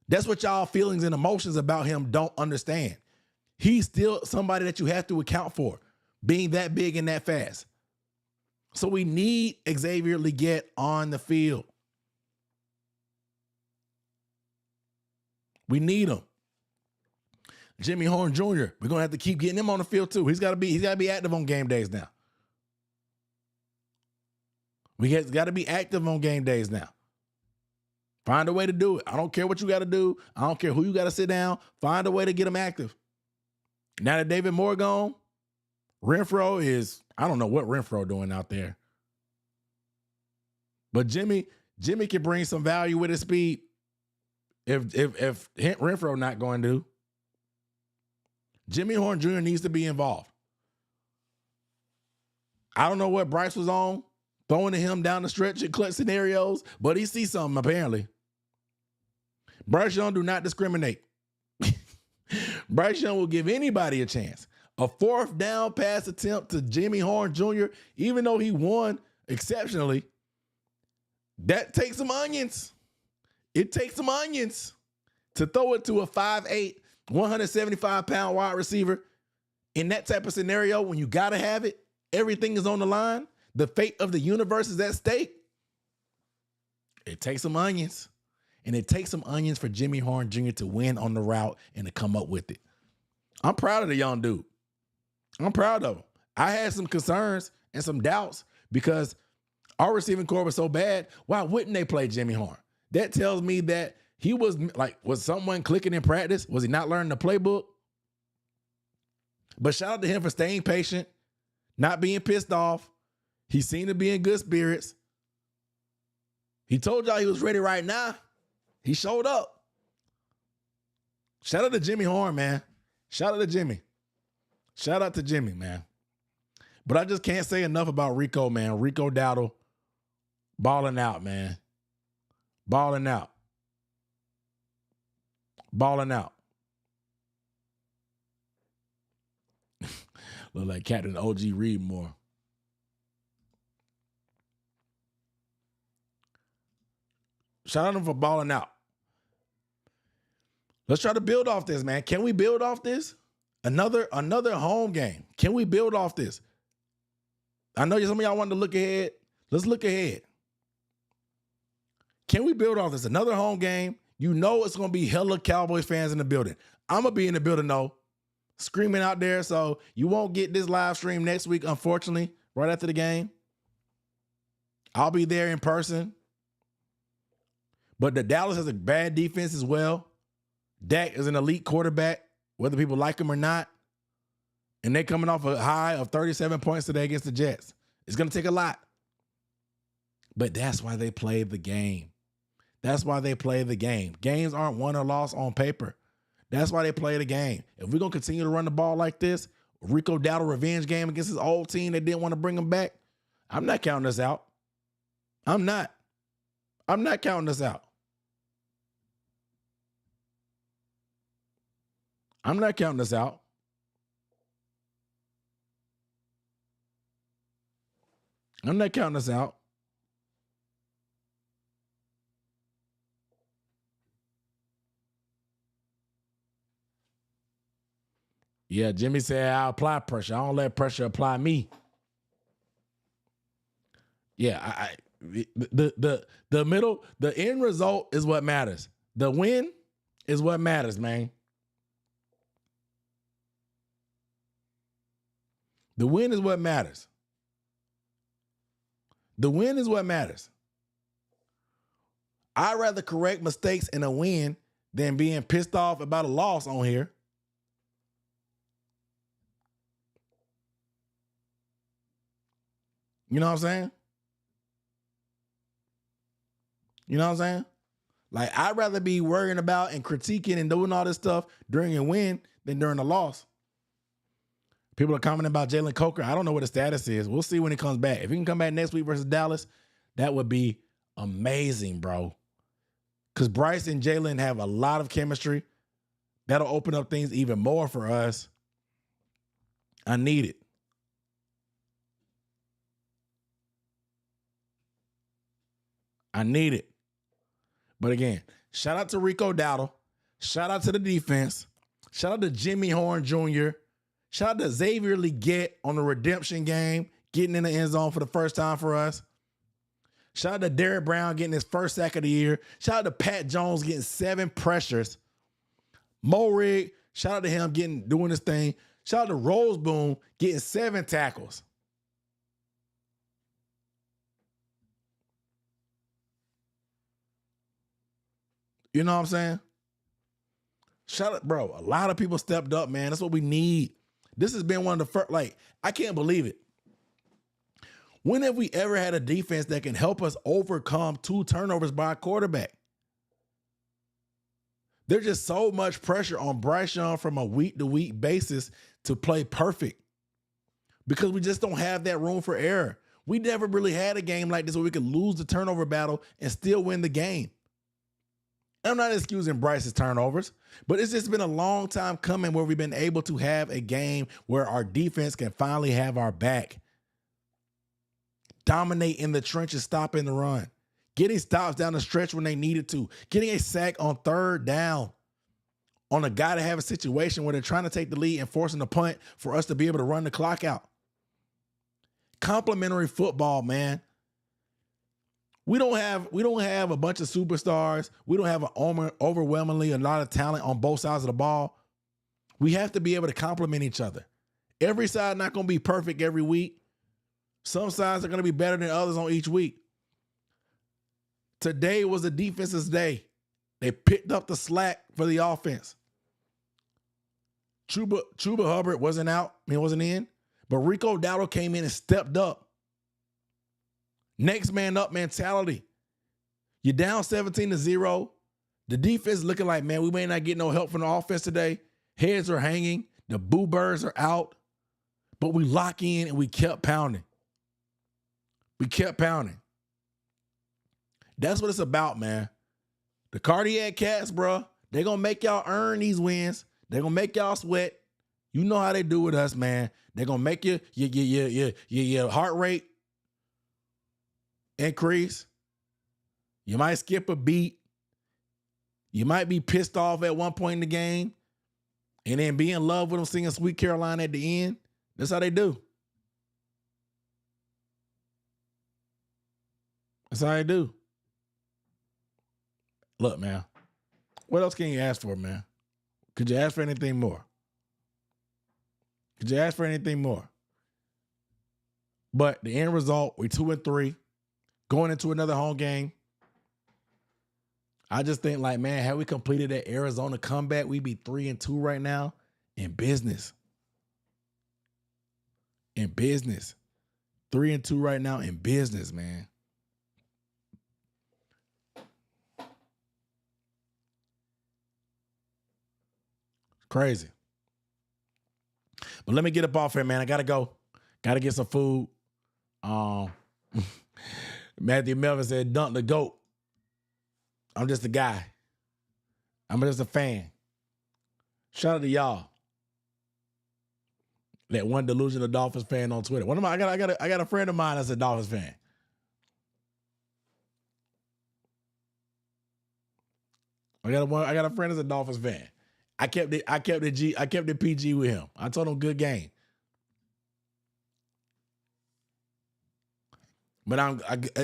That's what y'all feelings and emotions about him don't understand. He's still somebody that you have to account for, being that big and that fast. So we need Xavier Legette on the field. We need him. Jimmy Horn Jr., we're going to have to keep getting him on the field too. He's got to be active on game days now. We got to be active on game days now. Find a way to do it. I don't care what you got to do. I don't care who you got to sit down. Find a way to get them active. Now that David Moore gone, Renfro is, I don't know what Renfro doing out there. But Jimmy can bring some value with his speed if Renfro not going to. Jimmy Horn Jr. needs to be involved. I don't know what Bryce was on, throwing to him down the stretch in clutch scenarios, but he sees something apparently. Bryce Young do not discriminate. Bryce Young will give anybody a chance. A 4th down pass attempt to Jimmy Horn Jr., even though he won exceptionally, that takes some onions. It takes some onions to throw it to a 5'8", 175-pound wide receiver in that type of scenario when you got to have it. Everything is on the line. The fate of the universe is at stake. It takes some onions. And it takes some onions for Jimmy Horn Jr. to win on the route and to come up with it. I'm proud of the young dude. I'm proud of him. I had some concerns and some doubts because our receiving core was so bad. Why wouldn't they play Jimmy Horn? That tells me that he was like, was someone clicking in practice? Was he not learning the playbook? But shout out to him for staying patient, not being pissed off. He seemed to be in good spirits. He told y'all he was ready right now. He showed up. Shout out to Jimmy Horn, man. Shout out to Jimmy. Shout out to Jimmy, man. But I just can't say enough about Rico, man. Rico Dowdle balling out, man. Balling out. Balling out. Look like Captain OG Reed more. Shout out to him for balling out. Let's try to build off this, man. Can we build off this? Another home game. Can we build off this? I know some of y'all wanted to look ahead. Let's look ahead. Can we build off this? Another home game. You know it's going to be hella Cowboys fans in the building. I'm going to be in the building, though, screaming out there. So you won't get this live stream next week, unfortunately, right after the game. I'll be there in person. But the Dallas has a bad defense as well. Dak is an elite quarterback, whether people like him or not. And they're coming off a high of 37 points today against the Jets. It's going to take a lot. But that's why they play the game. That's why they play the game. Games aren't won or lost on paper. That's why they play the game. If we're going to continue to run the ball like this, Rico Dowdle revenge game against his old team that didn't want to bring him back, I'm not counting this out. I'm not counting this out. I'm not counting this out. I'm not counting this out. Yeah, Jimmy said I apply pressure. I don't let pressure apply me. Yeah, the end result is what matters. The win is what matters, man. The win is what matters. The win is what matters. I'd rather correct mistakes in a win than being pissed off about a loss on here. You know what I'm saying? You know what I'm saying? Like, I'd rather be worrying about and critiquing and doing all this stuff during a win than during a loss. People are commenting about Jalen Coker. I don't know what the status is. We'll see when he comes back. If he can come back next week versus Dallas, that would be amazing, bro. Because Bryce and Jalen have a lot of chemistry. That'll open up things even more for us. I need it. I need it. But again, shout out to Rico Dowdle. Shout out to the defense. Shout out to Jimmy Horn Jr. Shout out to Xavier Legette on the redemption game, getting in the end zone for the first time for us. Shout out to Derrick Brown getting his first sack of the year. Shout out to Pat Jones getting 7 pressures. Mo Rig, shout out to him doing his thing. Shout out to Rose Boone getting 7 tackles. You know what I'm saying? Shout out, bro. A lot of people stepped up, man. That's what we need. This has been one of the first, like, I can't believe it. When have we ever had a defense that can help us overcome 2 turnovers by a quarterback? There's just so much pressure on Bryce Young from a week-to-week basis to play perfect. because we just don't have that room for error. We never really had a game like this where we could lose the turnover battle and still win the game. I'm not excusing Bryce's turnovers, but it's just been a long time coming where we've been able to have a game where our defense can finally have our back. Dominate in the trenches, stopping the run. Getting stops down the stretch when they needed to. Getting a sack on third down on a guy to have a situation where they're trying to take the lead and forcing the punt for us to be able to run the clock out. Complimentary football, man. We don't have a bunch of superstars. We don't have overwhelmingly a lot of talent on both sides of the ball. We have to be able to complement each other. Every side not going to be perfect every week. Some sides are going to be better than others on each week. Today was the defense's day. They picked up the slack for the offense. Chuba Hubbard wasn't out. He wasn't in. But Rico Dowdle came in and stepped up. Next man up mentality. You're down 17-0. The defense looking like, man, we may not get no help from the offense today. Heads are hanging. The boo birds are out. But we lock in and we kept pounding. We kept pounding. That's what it's about, man. The cardiac cats, bro, they're going to make y'all earn these wins. They're going to make y'all sweat. You know how they do with us, man. They're going to make your heart rate increase. You might skip a beat. You might be pissed off at one point in the game and then be in love with them singing Sweet Carolina at the end. That's how they do. That's how they do. Look, man, what else can you ask for, man? Could you ask for anything more? Could you ask for anything more? But the end result, we're 2-3, going into another home game. I just think, like, man, had we completed that Arizona comeback, we'd be 3-2 right now in business. In business. 3-2 right now in business, man. Crazy. But let me get up off here, man. I gotta go. Gotta get some food. Matthew Melvin said, "Dunk the GOAT." I'm just a guy. I'm just a fan. Shout out to y'all. That one delusional Dolphins fan on Twitter. One of my, I got a friend of mine that's a Dolphins fan. I got a friend that's a Dolphins fan. I kept it PG with him. I told him good game. But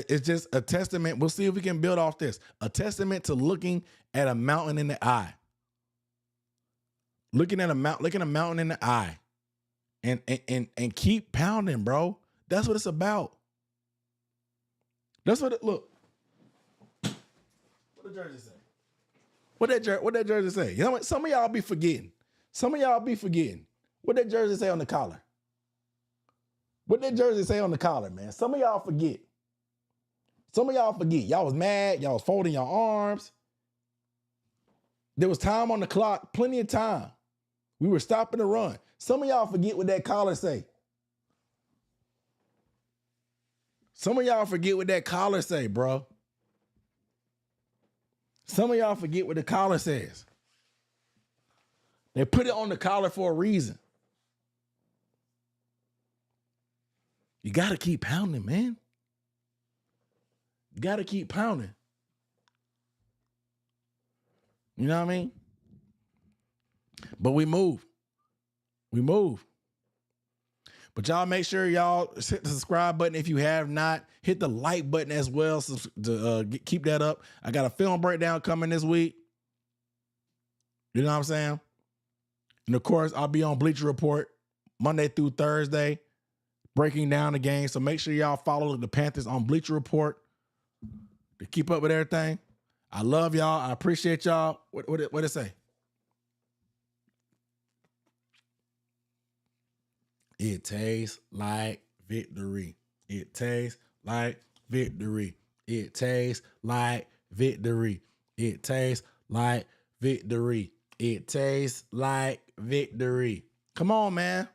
it's just a testament. We'll see if we can build off this. A testament to looking at a mountain in the eye. Looking a mountain in the eye. And keep pounding, bro. That's what it's about. That's what it look. What the jersey say? What that jersey say? You know what? Some of y'all be forgetting. What that jersey say on the collar? What that jersey say on the collar, man? Some of y'all forget. Y'all was mad. Y'all was folding your arms. There was time on the clock, plenty of time. We were stopping the run. Some of y'all forget what that collar say. Bro. Some of y'all forget what the collar says. They put it on the collar for a reason. You got to keep pounding, man. You got to keep pounding. You know what I mean? But we move. But y'all make sure y'all hit the subscribe button if you have not. Hit the like button as well to keep that up. I got a film breakdown coming this week. You know what I'm saying? And of course, I'll be on Bleacher Report Monday through Thursday, breaking down the game. So make sure y'all follow the Panthers on Bleacher Report to keep up with everything. I love y'all. I appreciate y'all. What it say? It tastes like victory. It tastes like victory. It tastes like victory. It tastes like victory. It tastes like victory. Come on, man.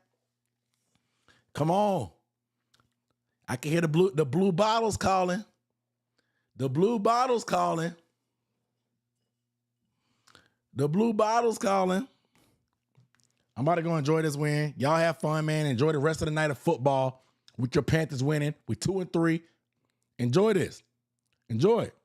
Come on. I can hear the blue bottles calling. The blue bottles calling. The blue bottles calling. I'm about to go enjoy this win. Y'all have fun, man. Enjoy the rest of the night of football with your Panthers winning. We're 2-3. Enjoy this. Enjoy it.